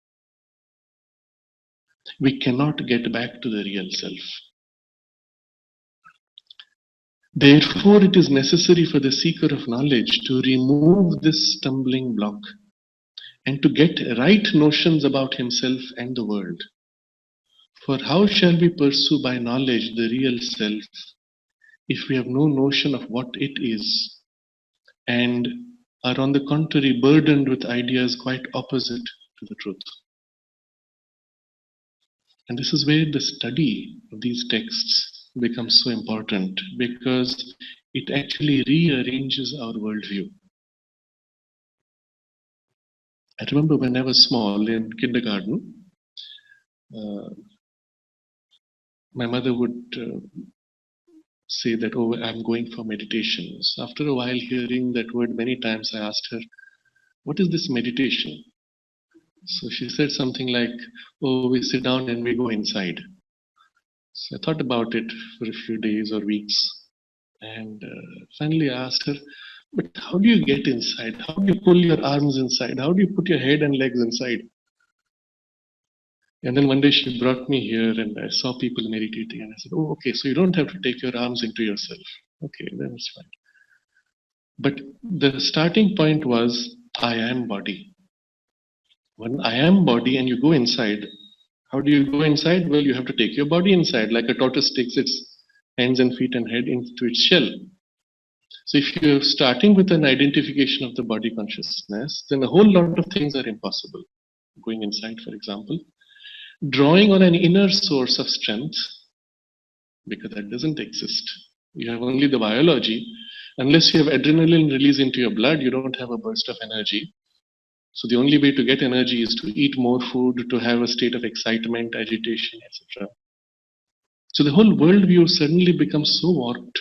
we cannot get back to the real self. Therefore, it is necessary for the seeker of knowledge to remove this stumbling block and to get right notions about himself and the world. For how shall we pursue by knowledge the real self if we have no notion of what it is and are on the contrary burdened with ideas quite opposite to the truth? And this is where the study of these texts becomes so important, because it actually rearranges our worldview. I remember when I was small in kindergarten, my mother would say that, oh, I'm going for meditation. So after a while hearing that word many times, I asked her, what is this meditation? So she said something like, oh, we sit down and we go inside. So I thought about it for a few days or weeks. And finally I asked her, but how do you get inside? How do you pull your arms inside? How do you put your head and legs inside? And then one day she brought me here and I saw people meditating. And I said, oh, okay, so you don't have to take your arms into yourself. Okay, then it's fine. But the starting point was, I am body. When I am body and you go inside, how do you go inside? Well, you have to take your body inside, like a tortoise takes its hands and feet and head into its shell. So if you're starting with an identification of the body consciousness, then a whole lot of things are impossible. Going inside, for example, drawing on an inner source of strength, because that doesn't exist. You have only the biology. Unless you have adrenaline release into your blood, you don't have a burst of energy. So the only way to get energy is to eat more food, to have a state of excitement, agitation, etc. So the whole worldview suddenly becomes so warped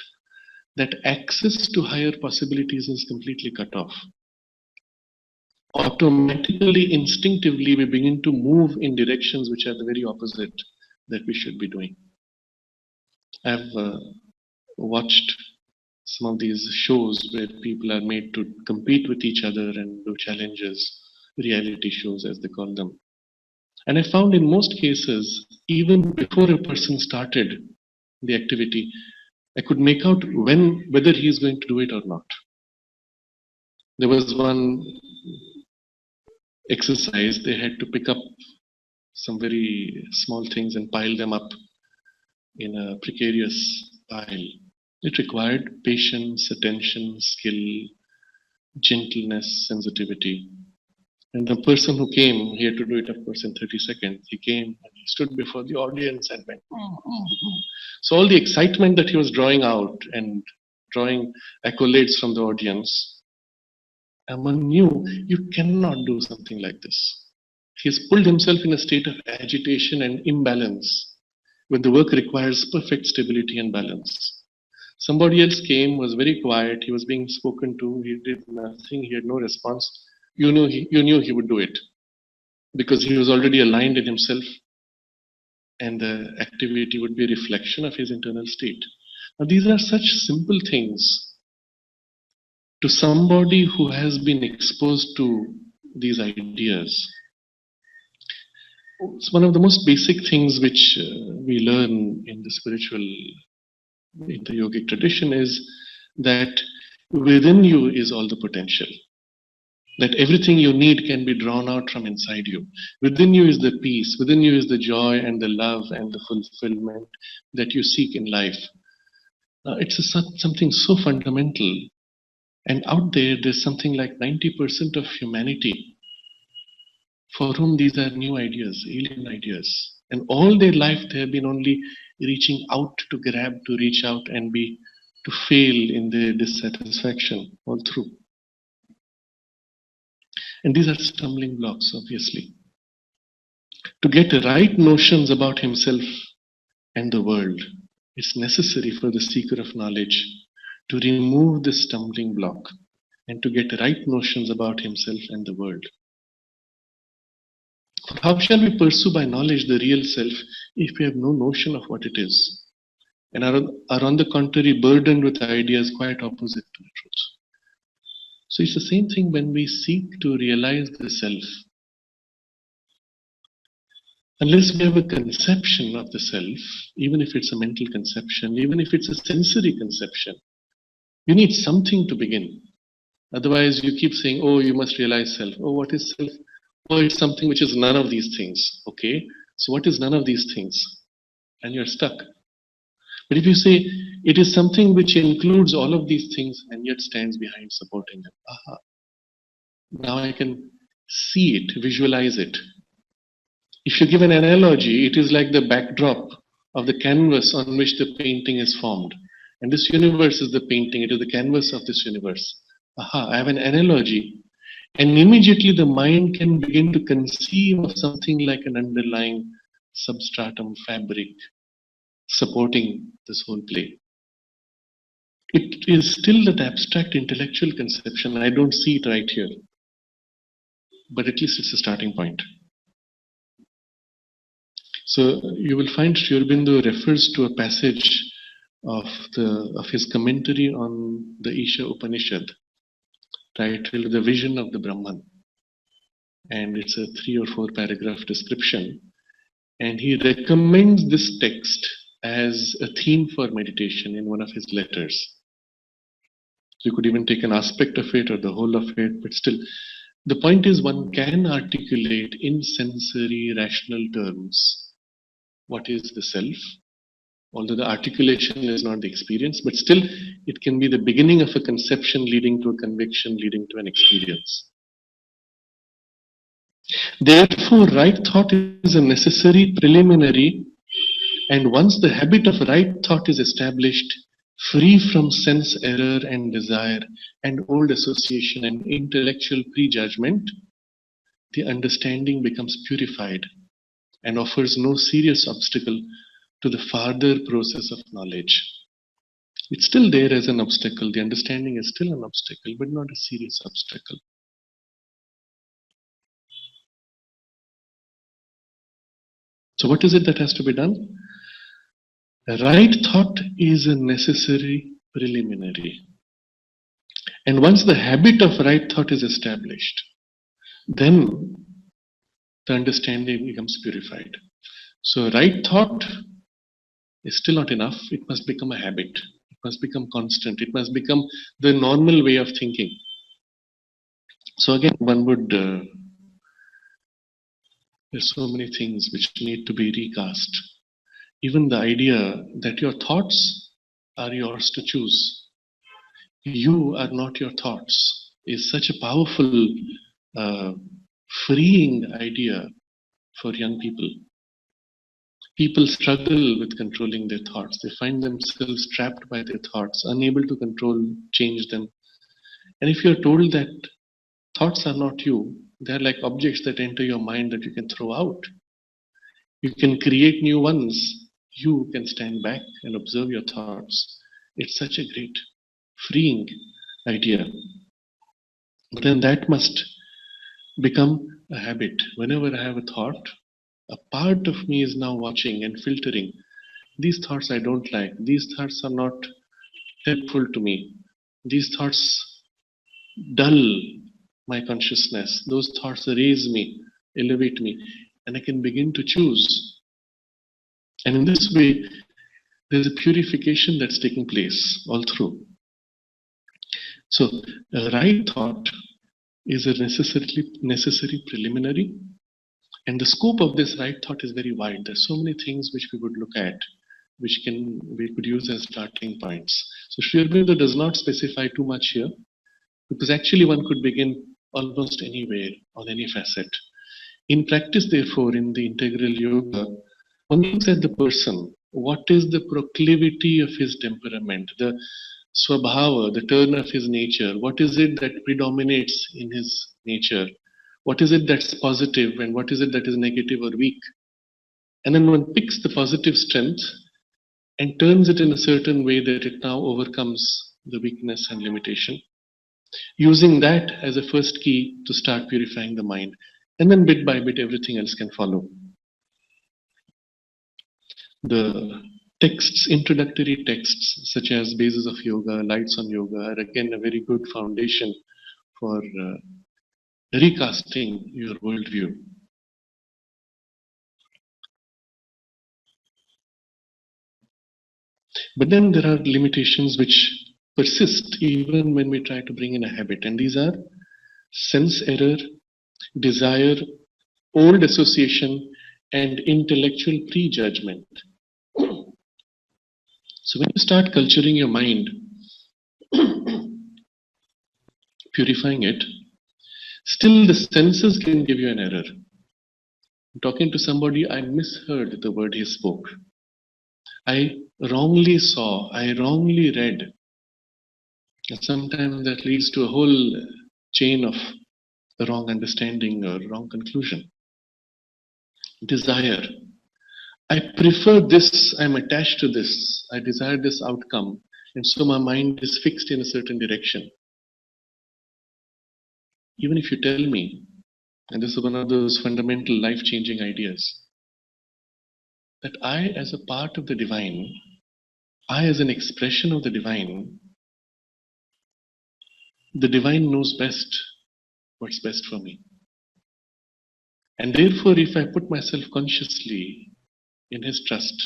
that access to higher possibilities is completely cut off. Automatically, instinctively, we begin to move in directions which are the very opposite that we should be doing. I've watched some of these shows where people are made to compete with each other and do challenges, reality shows as they call them. And I found in most cases, even before a person started the activity, I could make out whether he is going to do it or not. There was one exercise, they had to pick up some very small things and pile them up in a precarious pile. It required patience, attention, skill, gentleness, sensitivity. And the person who came, he had to do it, of course, in 30 seconds. He came and he stood before the audience and went, So all the excitement that he was drawing out and drawing accolades from the audience, Aman knew you cannot do something like this. He's pulled himself in a state of agitation and imbalance when the work requires perfect stability and balance. Somebody else came, was very quiet, he was being spoken to, he did nothing, he had no response. You knew he would do it because he was already aligned in himself, and the activity would be a reflection of his internal state. Now, these are such simple things, To somebody who has been exposed to these ideas, it's one of the most basic things which we learn in the spiritual, in the yogic tradition is that within you is all the potential. That everything you need can be drawn out from inside you. Within you is the peace, within you is the joy and the love and the fulfillment that you seek in life. It's something so fundamental. And out there's something like 90% of humanity for whom these are new ideas, alien ideas. And all their life they have been only reaching out to grab, to reach out and to fail in their dissatisfaction all through. And these are stumbling blocks, obviously. To get right notions about himself and the world, it's necessary for the seeker of knowledge to remove this stumbling block and to get right notions about himself and the world. How shall we pursue by knowledge the real self if we have no notion of what it is, and are on the contrary burdened with ideas quite opposite to the truth? So it's the same thing when we seek to realize the self. Unless we have a conception of the self, even if it's a mental conception, even if it's a sensory conception, you need something to begin. Otherwise, you keep saying, oh, you must realize self. Oh, what is self? Oh, it's something which is none of these things. Okay, so what is none of these things? And you're stuck. But if you say it is something which includes all of these things and yet stands behind supporting them, aha, now I can see it, visualize it. If you give an analogy, it is like the backdrop of the canvas on which the painting is formed. And this universe is the painting, it is the canvas of this universe. Aha, I have an analogy. And immediately the mind can begin to conceive of something like an underlying substratum fabric supporting this whole play. It is still that abstract intellectual conception. I don't see it right here. But at least it's a starting point. So you will find Sri Aurobindo refers to a passage of his commentary on the Isha Upanishad titled The Vision of the Brahman. And it's a 3 or 4 paragraph description. And he recommends this text as a theme for meditation in one of his letters. So you could even take an aspect of it or the whole of it, but still, the point is one can articulate in sensory rational terms what is the self, although the articulation is not the experience, but still it can be the beginning of a conception leading to a conviction, leading to an experience. Therefore, right thought is a necessary preliminary, and once the habit of right thought is established, free from sense error and desire and old association and intellectual prejudgment, the understanding becomes purified and offers no serious obstacle to the farther process of knowledge. It's still there as an obstacle. The understanding is still an obstacle, but not a serious obstacle. So what is it that has to be done? Right thought is a necessary preliminary. And once the habit of right thought is established, then the understanding becomes purified. So right thought is still not enough. It must become a habit. It must become constant. It must become the normal way of thinking. So again, one would, there's so many things which need to be recast. Even the idea that your thoughts are yours to choose. You are not your thoughts is such a powerful, freeing idea for young people. People struggle with controlling their thoughts. They find themselves trapped by their thoughts, unable to control, change them. And if you're told that thoughts are not you, they're like objects that enter your mind that you can throw out. You can create new ones. You can stand back and observe your thoughts. It's such a great, freeing idea. But then that must become a habit. Whenever I have a thought, a part of me is now watching and filtering. These thoughts I don't like. These thoughts are not helpful to me. These thoughts dull my consciousness. Those thoughts raise me, elevate me, and I can begin to choose. And in this way, there's a purification that's taking place all through. So, a right thought is a necessary preliminary, and the scope of this right thought is very wide. There's so many things which we would look at, which we could use as starting points. So Sri Aurobindo does not specify too much here, because actually one could begin almost anywhere on any facet. In practice, therefore, in the integral yoga, one looks at the person. What is the proclivity of his temperament, the swabhava, the turn of his nature? What is it that predominates in his nature? What is it that's positive and what is it that is negative or weak? And then one picks the positive strength and turns it in a certain way that it now overcomes the weakness and limitation, using that as a first key to start purifying the mind. And then bit by bit, everything else can follow. The texts, introductory texts, such as Bases of Yoga, Lights on Yoga, are again a very good foundation for recasting your worldview. But then there are limitations which persist even when we try to bring in a habit, and these are sense error, desire, old association, and intellectual prejudgment. So when you start culturing your mind, purifying it, still the senses can give you an error. Talking to somebody, I misheard the word he spoke. I wrongly saw, I wrongly read. And sometimes that leads to a whole chain of wrong understanding or wrong conclusion. Desire. I prefer this, I'm attached to this, I desire this outcome, and so my mind is fixed in a certain direction. Even if you tell me, and this is one of those fundamental life-changing ideas, that I as a part of the divine, I as an expression of the divine knows best what's best for me. And therefore, if I put myself consciously in his trust,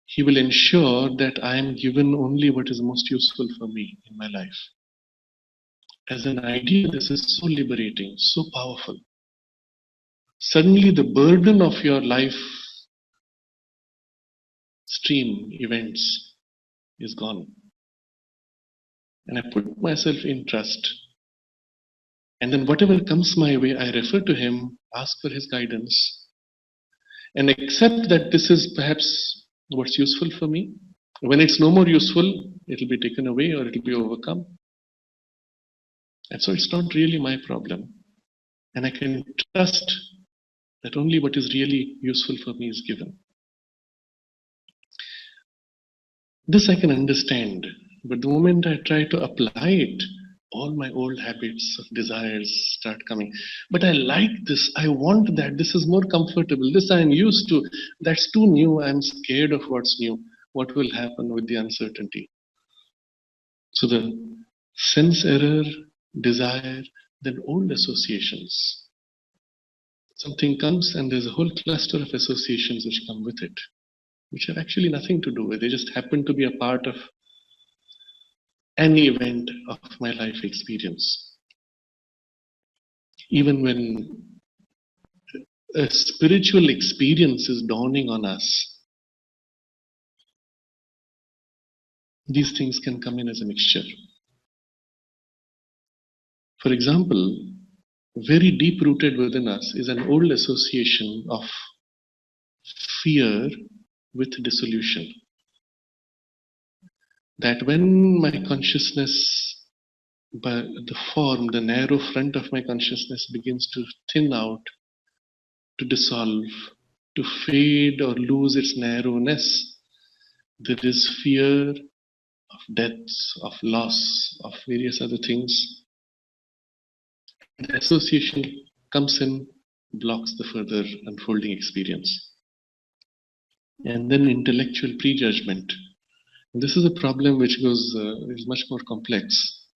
he will ensure that I am given only what is most useful for me in my life. As an idea, this is so liberating, so powerful. Suddenly the burden of your life stream events is gone. And I put myself in trust. And then whatever comes my way, I refer to him, ask for his guidance, and accept that this is perhaps what's useful for me. When it's no more useful, it'll be taken away or it'll be overcome. And so it's not really my problem. And I can trust that only what is really useful for me is given. This I can understand, but the moment I try to apply it, all my old habits of desires start coming. But I like this, I want that, this is more comfortable, this I am used to, that's too new, I'm scared of what's new, what will happen with the uncertainty. So the sense error, desire, then old associations. Something comes and there's a whole cluster of associations which come with it, which have actually nothing to do with it. They just happen to be a part of an event of my life experience. Even when a spiritual experience is dawning on us, these things can come in as a mixture. For example, very deep rooted within us is an old association of fear with dissolution. That when my consciousness, by the form, the narrow front of my consciousness begins to thin out, to dissolve, to fade or lose its narrowness, there is fear of death, of loss, of various other things. The association comes in, blocks the further unfolding experience. And then intellectual prejudgment. This is a problem which is much more complex.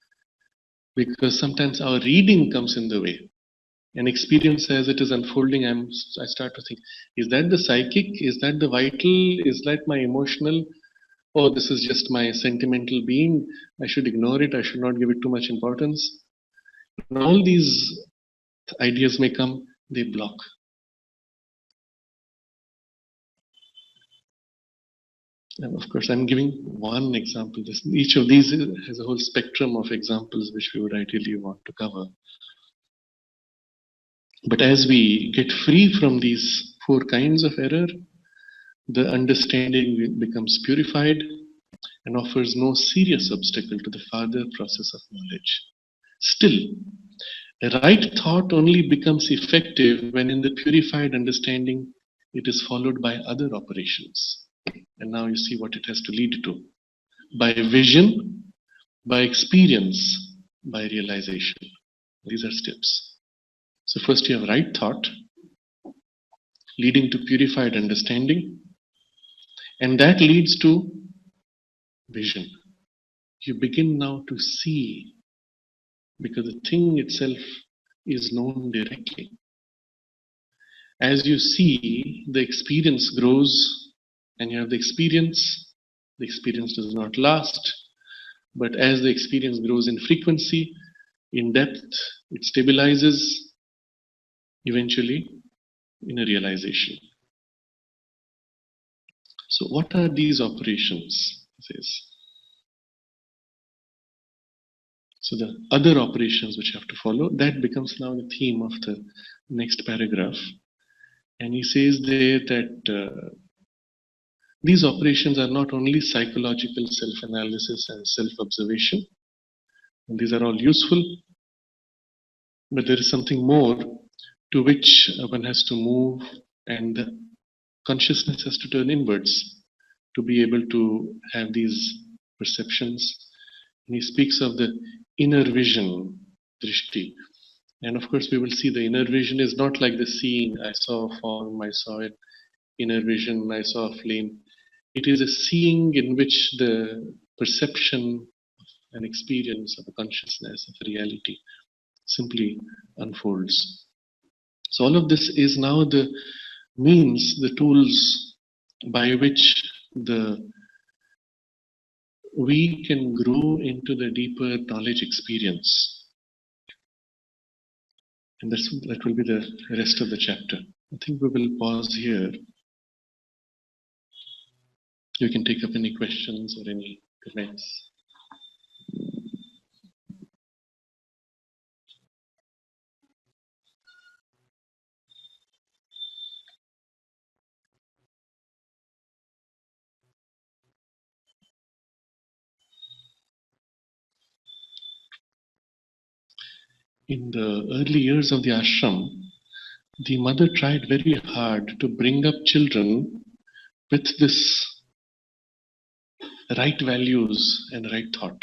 because sometimes our reading comes in the way. An experience as it is unfolding, I start to think, is that the psychic? Is that the vital? Is that my emotional? Oh, this is just my sentimental being. I should ignore it. I should not give it too much importance. And all these ideas may come, they block. And of course, I'm giving one example. Each of these has a whole spectrum of examples which we would ideally want to cover. But as we get free from these four kinds of error, the understanding becomes purified and offers no serious obstacle to the further process of knowledge. Still, a right thought only becomes effective when in the purified understanding it is followed by other operations. And now you see what it has to lead to. By vision, by experience, by realization. These are steps. So first you have right thought, leading to purified understanding, and that leads to vision. You begin now to see, because the thing itself is known directly. As you see, the experience grows, and you have the experience does not last, but as the experience grows in frequency, in depth, it stabilizes, eventually in a realization. So what are these operations? It says. So the other operations which have to follow, that becomes now the theme of the next paragraph. And he says there that these operations are not only psychological self-analysis and self-observation, and these are all useful, but there is something more to which one has to move, and the consciousness has to turn inwards to be able to have these perceptions. And he speaks of the inner vision, drishti. And of course, we will see the inner vision is not like the seeing. I saw a form, I saw it. Inner vision, I saw a flame. It is a seeing in which the perception and experience of a consciousness, of a reality, simply unfolds. So all of this is now the means, the tools by which we can grow into the deeper knowledge experience. And that will be the rest of the chapter. I think we will pause here. You can take up any questions or any comments. In the early years of the ashram, the mother tried very hard to bring up children with this right values and right thought.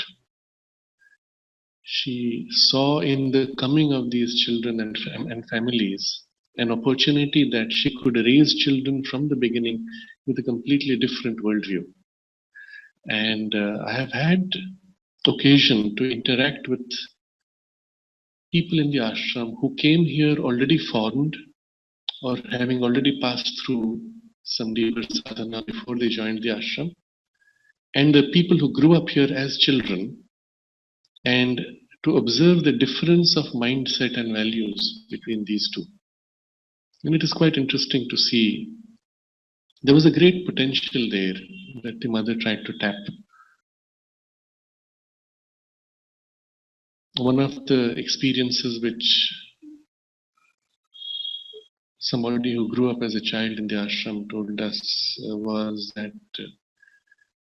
She saw in the coming of these children and families an opportunity that she could raise children from the beginning with a completely different worldview. And I have had occasion to interact with people in the ashram who came here already formed or having already passed through some deeper sadhana before they joined the ashram, and the people who grew up here as children, and to observe the difference of mindset and values between these two. And it is quite interesting to see there was a great potential there that the mother tried to tap. One of the experiences which somebody who grew up as a child in the ashram told us was that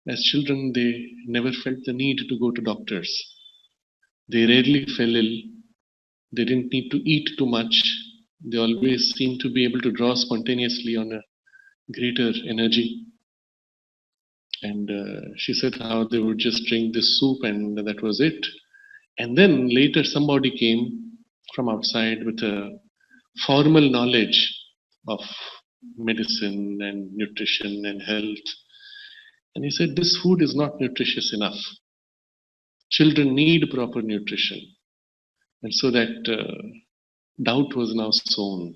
as children they never felt the need to go to doctors. They rarely fell ill. They didn't need to eat too much. They always seemed to be able to draw spontaneously on a greater energy. And she said how they would just drink this soup and that was it. And then later somebody came from outside with a formal knowledge of medicine and nutrition and health. And he said, this food is not nutritious enough. Children need proper nutrition. And so that doubt was now sown.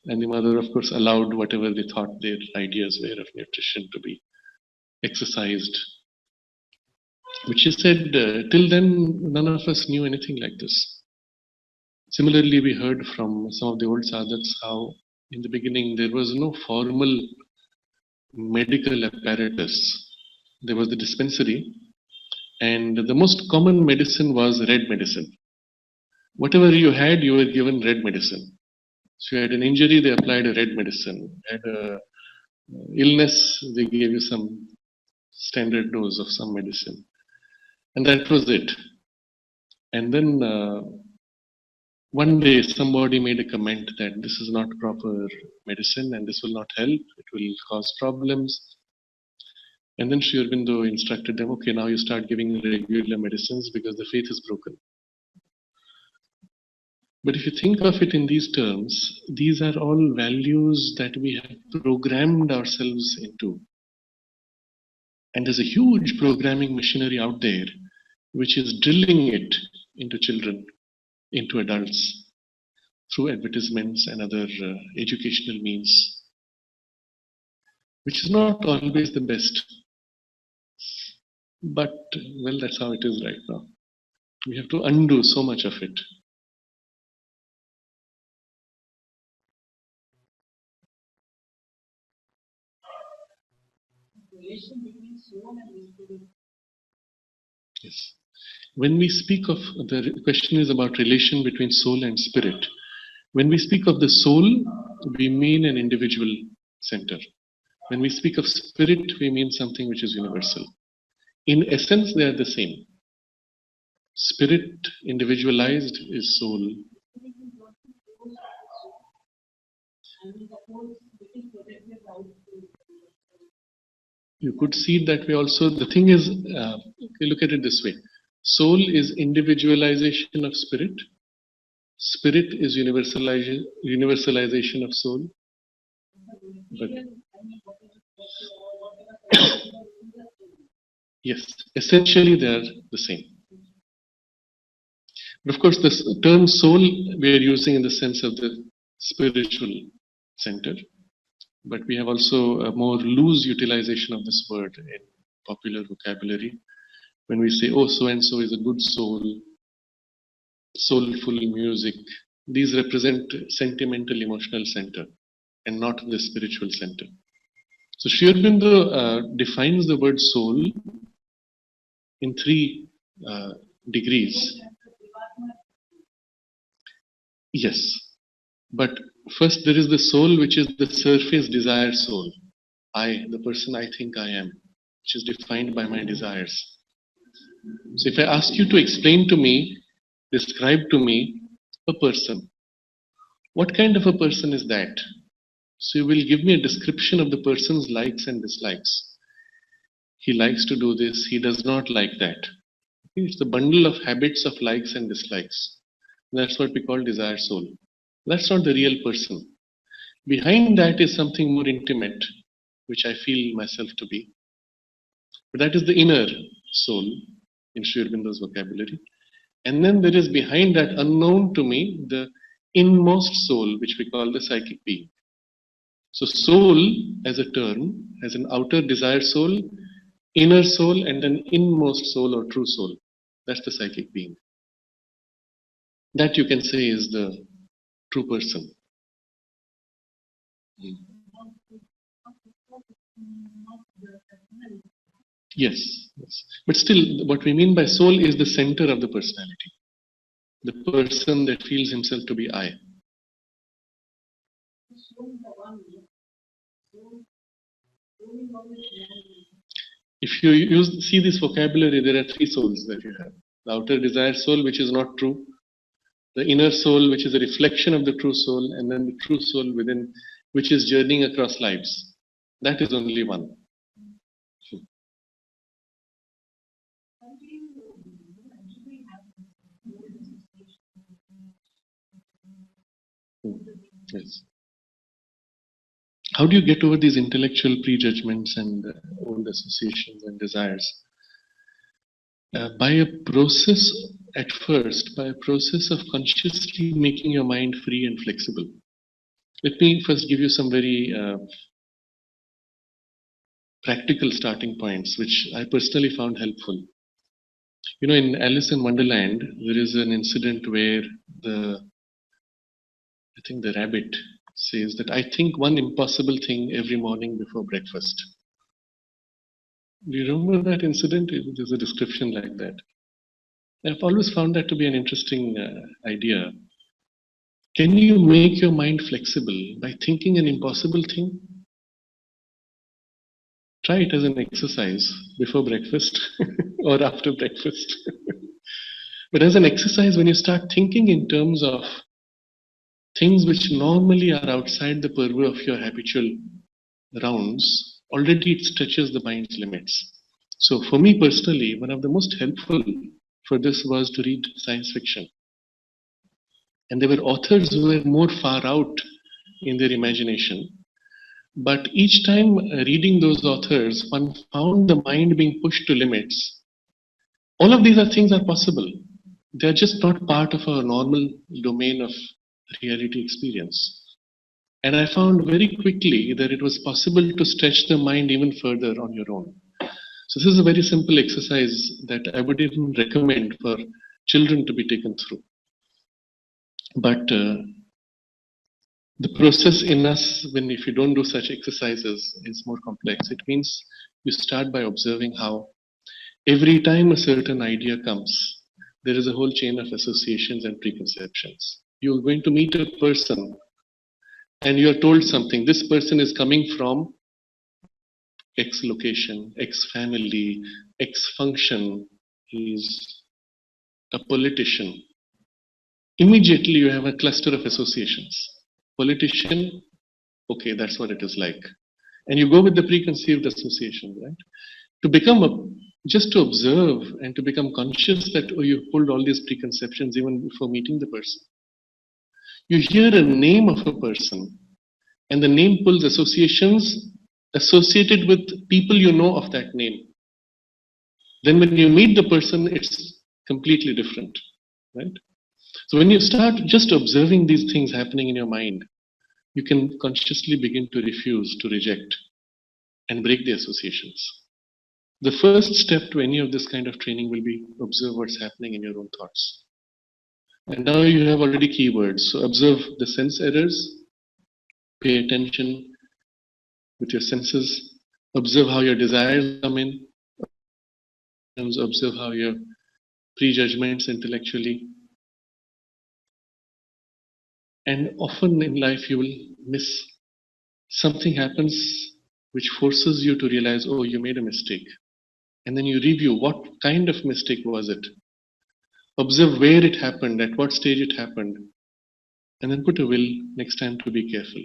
And the mother, of course, allowed whatever they thought their ideas were of nutrition to be exercised. But she said, till then, none of us knew anything like this. Similarly, we heard from some of the old sadhaks how in the beginning there was no formal medical apparatus. There was the dispensary, and the most common medicine was red medicine. Whatever you had, you were given red medicine. So you had an injury, they applied a red medicine. Had a illness, they gave you some standard dose of some medicine. And that was it. And then one day somebody made a comment that this is not proper medicine and this will not help, it will cause problems. And then Sri Aurobindo instructed them, okay, now you start giving regular medicines because the faith is broken. But if you think of it in these terms, these are all values that we have programmed ourselves into. And there's a huge programming machinery out there which is drilling it into children, into adults, through advertisements and other educational means, which is not always the best. But, well, that's how it is right now. We have to undo so much of it. Relation between soul and spirit. Yes. When we speak of, the question is about relation between soul and spirit. When we speak of the soul, we mean an individual center. When we speak of spirit, we mean something which is universal. In essence, they are the same. Spirit individualized is soul. You could see it that way also. The thing is, look at it this way. Soul is individualization of spirit. Spirit is universalization of soul. But yes, essentially they are the same. But of course, the term soul we are using in the sense of the spiritual center. But we have also a more loose utilization of this word in popular vocabulary. When we say, oh, so and so is a good soul, soulful music, these represent sentimental emotional center and not the spiritual center. So Sri Aurobindo defines the word soul in three degrees. Yes, but first there is the soul, which is the surface desire soul. I, the person I think I am, which is defined by my desires. So if I ask you to explain to me, describe to me a person, what kind of a person is that? So you will give me a description of the person's likes and dislikes. He likes to do this, he does not like that. It's the bundle of habits of likes and dislikes. That's what we call desire soul. That's not the real person. Behind that is something more intimate, which I feel myself to be. But that is the inner soul in Sri Aurobindo's vocabulary. And then there is behind that, unknown to me, the inmost soul, which we call the psychic being. So soul as a term has an outer desire soul, inner soul, and an inmost soul or true soul. That's the psychic being. That you can say is the true person. Yes, yes. But still, what we mean by soul is the center of the personality. The person that feels himself to be I. If you see this vocabulary, there are three souls that you have. The outer desire soul, which is not true. The inner soul, which is a reflection of the true soul. And then the true soul within, which is journeying across lives. That is only one. Yes. How do you get over these intellectual prejudgments and old associations and desires? By a process at first by a process of consciously making your mind free and flexible. Let me first give you some very practical starting points, which I personally found helpful. You know, in Alice in Wonderland, there is an incident where I think the rabbit says that I think one impossible thing every morning before breakfast. Do you remember that incident? There's a description like that. I've always found that to be an interesting idea. Can you make your mind flexible by thinking an impossible thing? Try it as an exercise before breakfast or after breakfast. But as an exercise, when you start thinking in terms of things which normally are outside the purview of your habitual rounds, already it stretches the mind's limits. So for me personally, one of the most helpful for this was to read science fiction. And there were authors who were more far out in their imagination. But each time reading those authors, one found the mind being pushed to limits. All of these things are possible. They are just not part of our normal domain of reality experience. And I found very quickly that it was possible to stretch the mind even further on your own. So this is a very simple exercise that I would even recommend for children to be taken through. But the process in us, when if you don't do such exercises, is more complex. It means you start by observing how every time a certain idea comes, there is a whole chain of associations and preconceptions. You're going to meet a person and you're told something. This person is coming from X location, X family, X function. He's a politician. Immediately you have a cluster of associations. Politician, okay, that's what it is like. And you go with the preconceived association, right? To become just to observe and to become conscious that, oh, you pulled all these preconceptions even before meeting the person. You hear a name of a person, and the name pulls associations associated with people you know of that name. Then when you meet the person, it's completely different, right? So when you start just observing these things happening in your mind, you can consciously begin to refuse, to reject, and break the associations. The first step to any of this kind of training will be observe what's happening in your own thoughts. And now you have already keywords. So observe the sense errors, pay attention with your senses, observe how your desires come in, observe how your prejudgments intellectually. And often in life you will miss. Something happens which forces you to realize, oh, you made a mistake. And then you review what kind of mistake was it. Observe where it happened, at what stage it happened, and then put a will next time to be careful.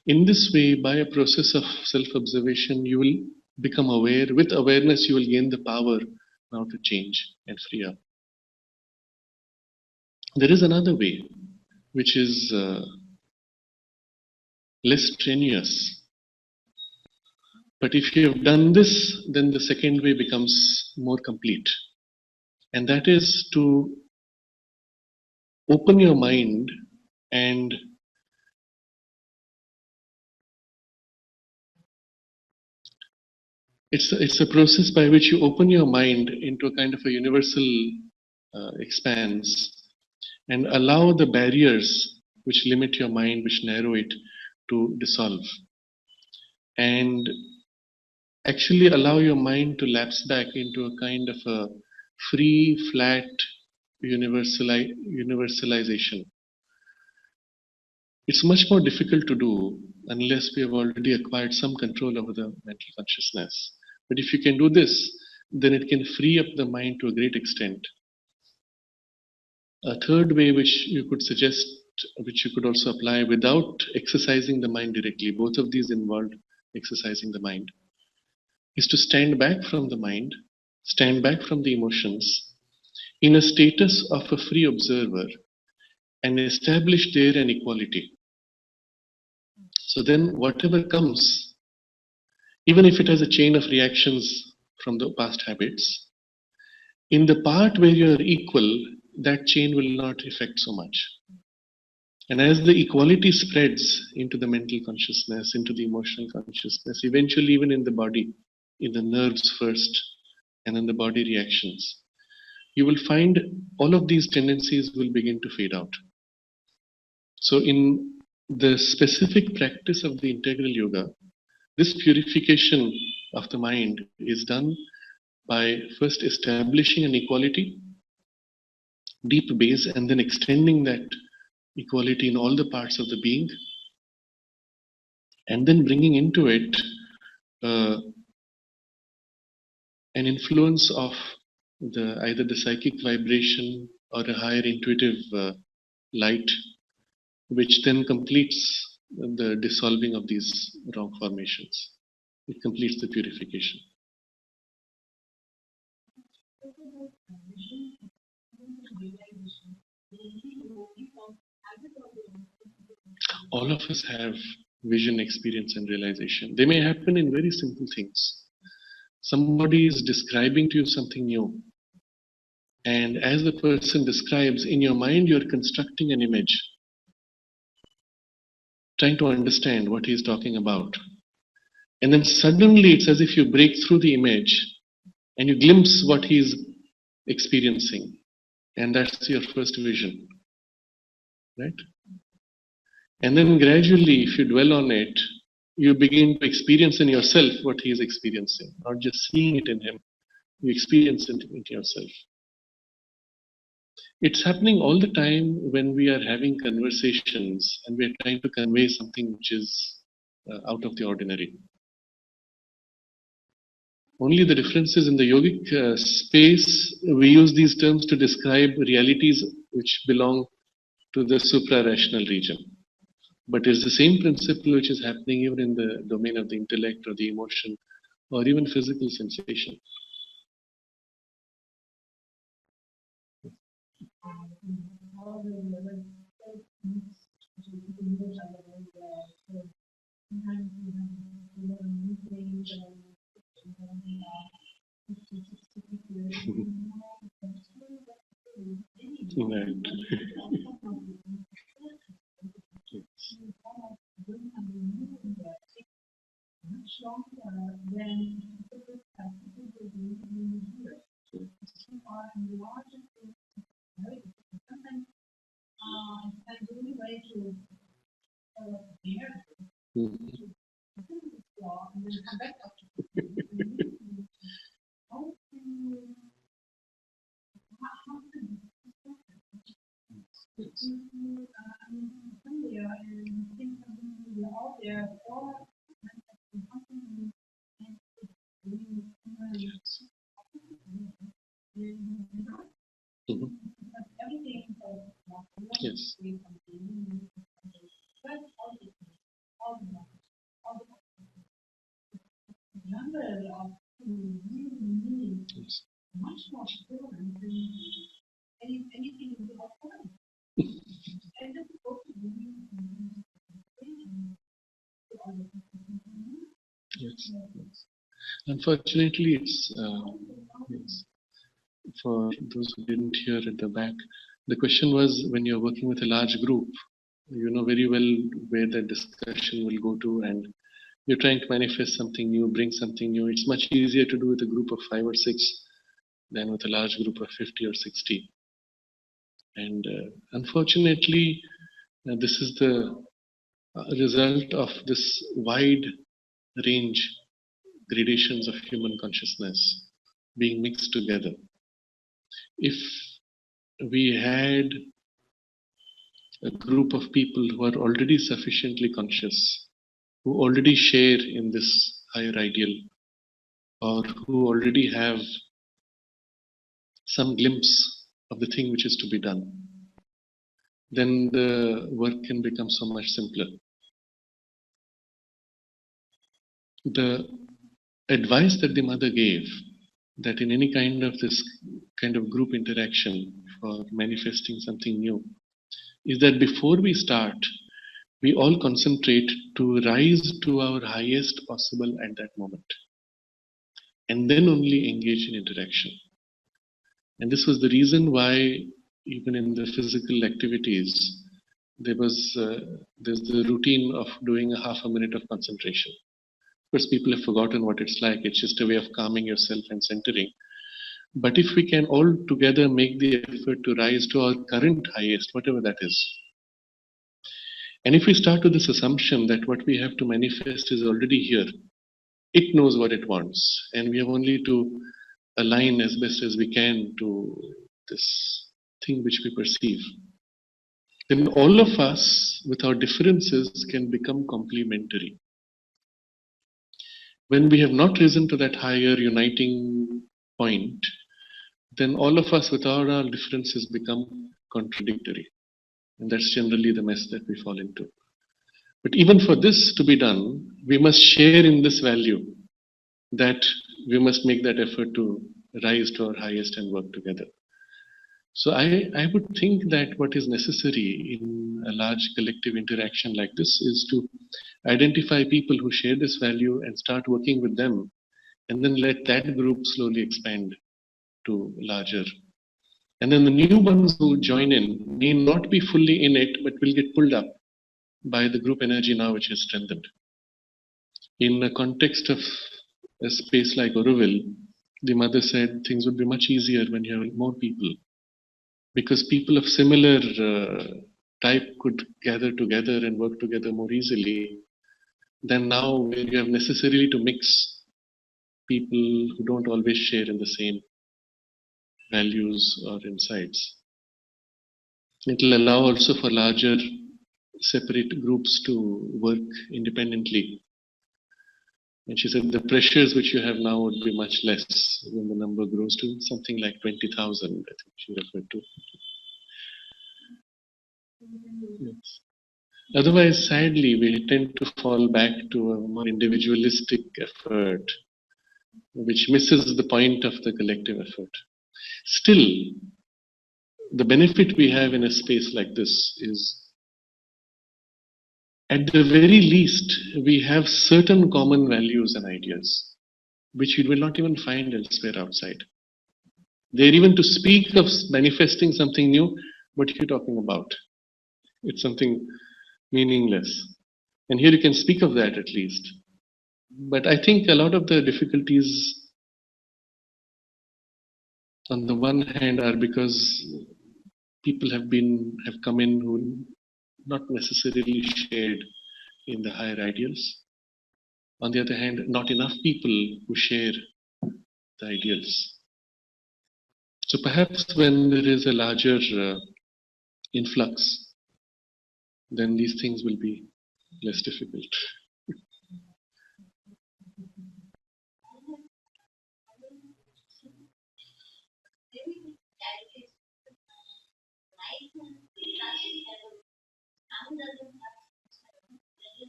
In this way, by a process of self-observation, you will become aware. With awareness, you will gain the power now to change and free up. There is another way, which is less strenuous. But if you have done this, then the second way becomes more complete. And that is to open your mind and it's a process by which you open your mind into a kind of a universal expanse and allow the barriers which limit your mind, which narrow it, to dissolve. And actually allow your mind to lapse back into a kind of a free, flat universalization. It's much more difficult to do unless we have already acquired some control over the mental consciousness. But if you can do this, then it can free up the mind to a great extent. A third way which you could suggest, which you could also apply without exercising the mind directly, both of these involve exercising the mind, is to stand back from the mind, stand back from the emotions, in a status of a free observer, and establish there an equality. So then whatever comes, even if it has a chain of reactions from the past habits, In the part where you are equal, that chain will not affect so much. And as the equality spreads into the mental consciousness, into the emotional consciousness, eventually even in the body, in the nerves first, and then the body reactions, you will find all of these tendencies will begin to fade out. So in the specific practice of the integral yoga, this purification of the mind is done by first establishing an equality, deep base, and then extending that equality in all the parts of the being, and then bringing into it uh, an influence of either the psychic vibration or a higher intuitive light, which then completes the dissolving of these wrong formations. It completes the purification. All of us have vision, experience, and realization. They may happen in very simple things. Somebody is describing to you something new, and as the person describes, in your mind you're constructing an image, trying to understand what he's talking about. And then suddenly it's as if you break through the image and you glimpse what he's experiencing. And that's your first vision. Right? And then gradually, if you dwell on it, you begin to experience in yourself what he is experiencing, not just seeing it in him. You experience it in yourself. It's happening all the time when we are having conversations and we're trying to convey something which is out of the ordinary. Only the difference is in the yogic space, we use these terms to describe realities which belong to the supra-rational region. But it's the same principle which is happening even in the domain of the intellect or the emotion or even physical sensation. Right. Mhm. Yes. Yes. Yes. Yes. Unfortunately, it's yes. For those who didn't hear at the back, the question was when you're working with a large group, you know very well where the discussion will go to, and you're trying to manifest something new, bring something new. It's much easier to do with a group of 5 or 6 than with a large group of 50 or 60. And unfortunately, this is the result of this wide range gradations of human consciousness being mixed together. If we had a group of people who are already sufficiently conscious, who already share in this higher ideal, or who already have some glimpse of the thing which is to be done, then the work can become so much simpler. The advice that the mother gave, that in any kind of this kind of group interaction for manifesting something new, is that before we start, we all concentrate to rise to our highest possible at that moment, and then only engage in interaction. And this was the reason why, even in the physical activities, there's the routine of doing a half a minute of concentration. Of course, people have forgotten what it's like. It's just a way of calming yourself and centering. But if we can all together make the effort to rise to our current highest, whatever that is, and if we start with this assumption that what we have to manifest is already here, it knows what it wants, and we have only to align as best as we can to this thing which we perceive, then all of us, with our differences, can become complementary. When we have not risen to that higher uniting point, then all of us, with our differences, become contradictory. And that's generally the mess that we fall into. But even for this to be done, we must share in this value that we must make that effort to rise to our highest and work together. So I would think that what is necessary in a large collective interaction like this is to identify people who share this value and start working with them, and then let that group slowly expand to larger. And then the new ones who join in may not be fully in it, but will get pulled up by the group energy now, which is strengthened. In the context of a space like Aurobindo, the mother said things would be much easier when you have more people, because people of similar type could gather together and work together more easily than now, where you have necessarily to mix people who don't always share in the same values or insights. It will allow also for larger separate groups to work independently. And she said the pressures which you have now would be much less when the number grows to something like 20,000, I think she referred to. Yes. Otherwise, sadly, we tend to fall back to a more individualistic effort, which misses the point of the collective effort. Still, the benefit we have in a space like this is, at the very least, we have certain common values and ideas, which you will not even find elsewhere outside. There, even to speak of manifesting something new, what are you talking about? It's something meaningless. And here you can speak of that at least. But I think a lot of the difficulties, on the one hand, are because people have come in who not necessarily shared in the higher ideals. On the other hand, not enough people who share the ideals. So perhaps when there is a larger influx, then these things will be less difficult.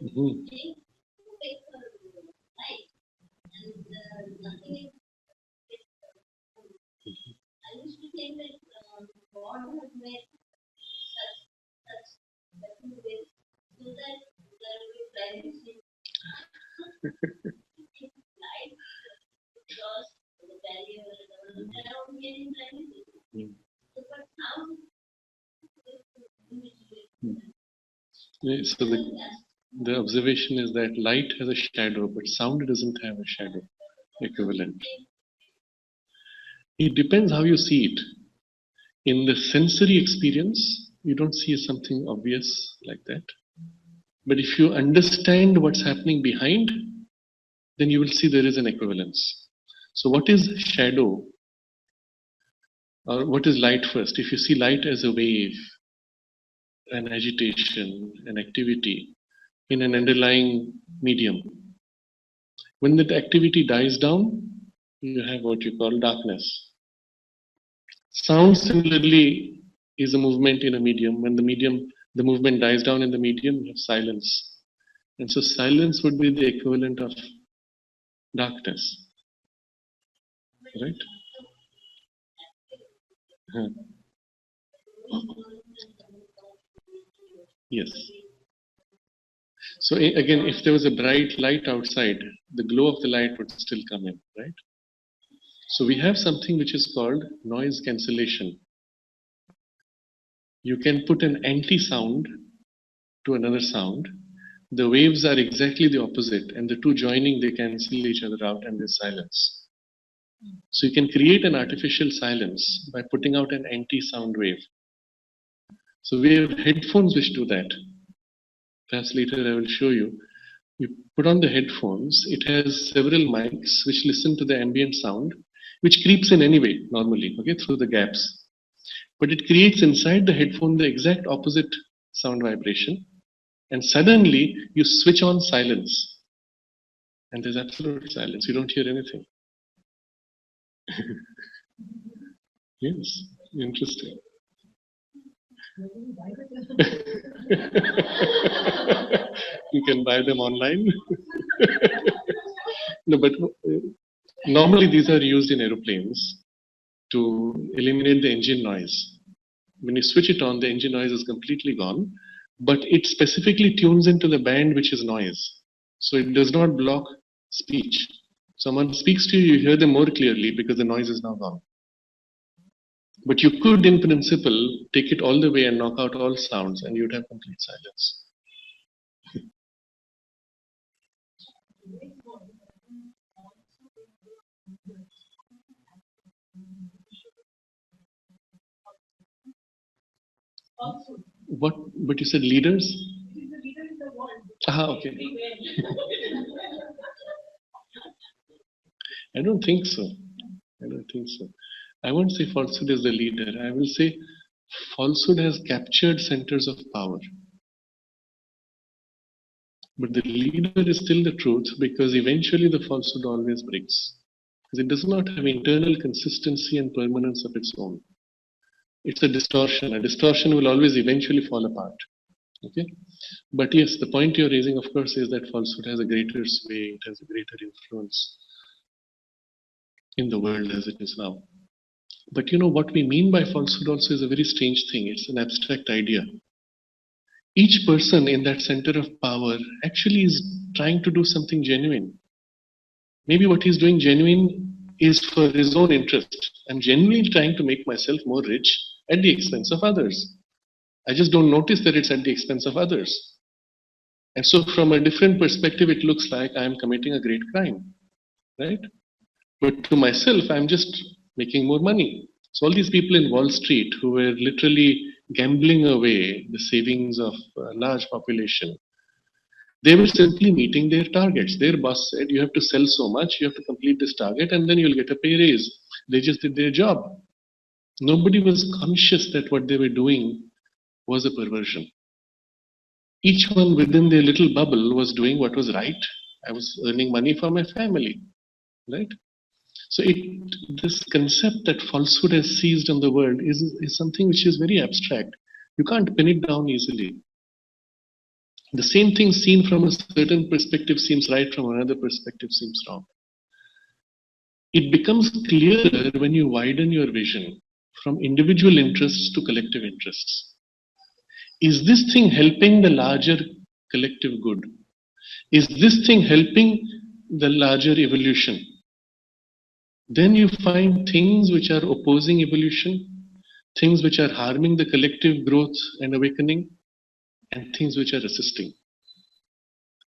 Mhm. So the observation is that light has a shadow, but sound doesn't have a shadow equivalent. It depends how you see it. In the sensory experience, you don't see something obvious like that. But if you understand what's happening behind, then you will see there is an equivalence. So what is shadow? Or what is light first? If you see light as a wave, an agitation, an activity in an underlying medium, when that activity dies down, you have what you call darkness. Sound similarly is a movement in a medium. When the movement dies down in the medium, you have silence. And so silence would be the equivalent of darkness. Right? Huh. Yes. So again, if there was a bright light outside, the glow of the light would still come in, right? So we have something which is called noise cancellation. You can put an anti-sound to another sound. The waves are exactly the opposite, and the two joining, they cancel each other out and there's silence. So you can create an artificial silence by putting out an anti-sound wave. So we have headphones which do that. Perhaps later I will show you. You put on the headphones, it has several mics which listen to the ambient sound, which creeps in anyway, normally, okay, through the gaps. But it creates inside the headphone the exact opposite sound vibration. And suddenly you switch on silence. And there's absolute silence. You don't hear anything. Yes, interesting. You can buy them online. No, but normally these are used in aeroplanes to eliminate the engine noise. When you switch it on, the engine noise is completely gone, but it specifically tunes into the band which is noise. So it does not block speech. Someone speaks to you, you hear them more clearly because the noise is now gone. But you could, in principle, take it all the way and knock out all sounds and you'd have complete silence. What? But you said leaders? He's the leader in the world. Ah, okay. I don't think so. I don't think so. I won't say falsehood is the leader. I will say falsehood has captured centers of power. But the leader is still the truth because eventually the falsehood always breaks. Because it does not have internal consistency and permanence of its own. It's a distortion. A distortion will always eventually fall apart. Okay? But yes, the point you're raising, of course, is that falsehood has a greater sway, it has a greater influence in the world as it is now. But you know what we mean by falsehood also is a very strange thing. It's an abstract idea. Each person in that center of power actually is trying to do something genuine. Maybe what he's doing genuine is for his own interest. I'm genuinely trying to make myself more rich at the expense of others. I just don't notice that it's at the expense of others. And so from a different perspective, it looks like I'm committing a great crime, right? But to myself, I'm just making more money. So all these people in Wall Street who were literally gambling away the savings of a large population, they were simply meeting their targets. Their boss said, you have to sell so much, you have to complete this target, and then you'll get a pay raise. They just did their job. Nobody was conscious that what they were doing was a perversion. Each one within their little bubble was doing what was right. I was earning money for my family, right? So this concept that falsehood has seized on the world is something which is very abstract. You can't pin it down easily. The same thing seen from a certain perspective seems right, from another perspective seems wrong. It becomes clearer when you widen your vision from individual interests to collective interests. Is this thing helping the larger collective good? Is this thing helping the larger evolution? Then you find things which are opposing evolution, things which are harming the collective growth and awakening, and things which are assisting.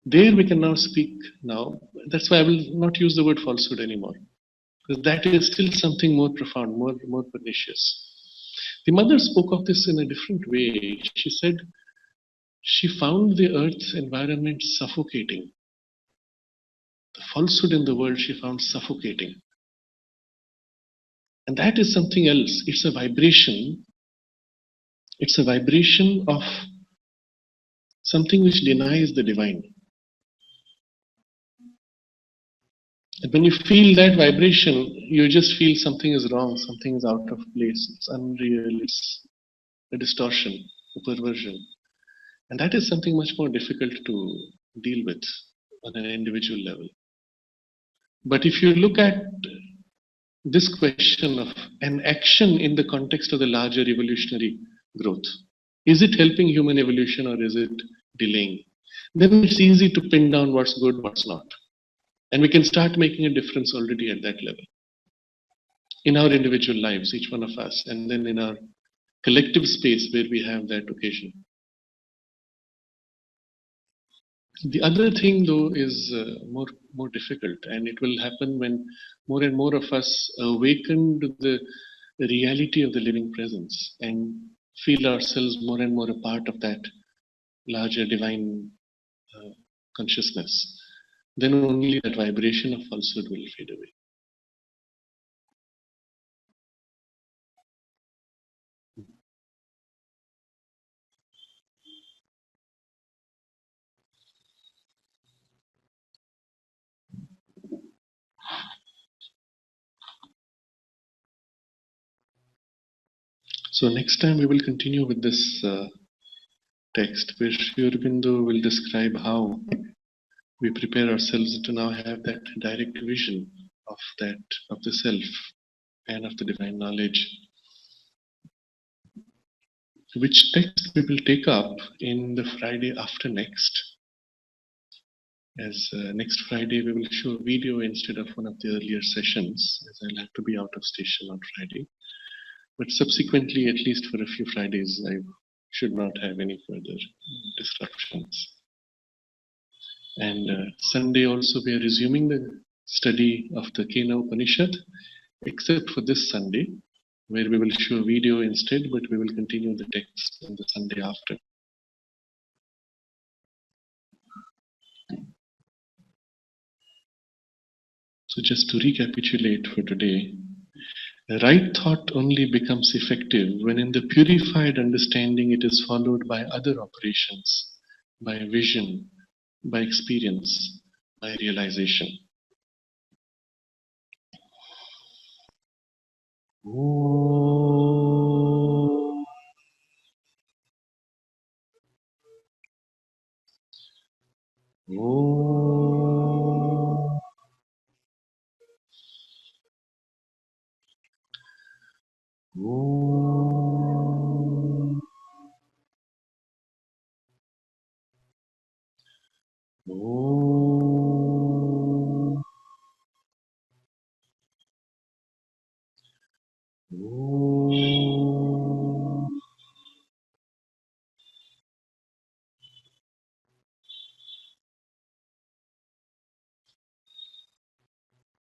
There we can now speak now. That's why I will not use the word falsehood anymore, because that is still something more profound, more pernicious. The mother spoke of this in a different way. She said she found the earth's environment suffocating. The falsehood in the world she found suffocating. And that is something else. It's a vibration. It's a vibration of something which denies the divine. And when you feel that vibration, you just feel something is wrong, something is out of place, it's unreal, it's a distortion, a perversion. And that is something much more difficult to deal with on an individual level. But if you look at this question of an action in the context of the larger evolutionary growth, is it helping human evolution or is it delaying? Then it's easy to pin down what's good, what's not. And we can start making a difference already at that level. in our individual lives, each one of us, and then in our collective space where we have that occasion. The other thing, though, is more difficult, and it will happen when more and more of us awaken to the reality of the living presence and feel ourselves more and more a part of that larger divine uh, consciousness. Then only that vibration of falsehood will fade away. So next time we will continue with this text where Sri Aurobindo will describe how we prepare ourselves to now have that direct vision of that of the self and of the divine knowledge, which text we will take up in the Friday after next. As next Friday we will show a video instead of one of the earlier sessions, as I'll have to be out of station on Friday. But subsequently, at least for a few Fridays, I should not have any further disruptions. And Sunday also we are resuming the study of the Kena Upanishad, except for this Sunday, where we will show a video instead, but we will continue the text on the Sunday after. So just to recapitulate for today, right thought only becomes effective when in the purified understanding it is followed by other operations, by vision, by experience, by realization. Om. Om. Om. Om. Om.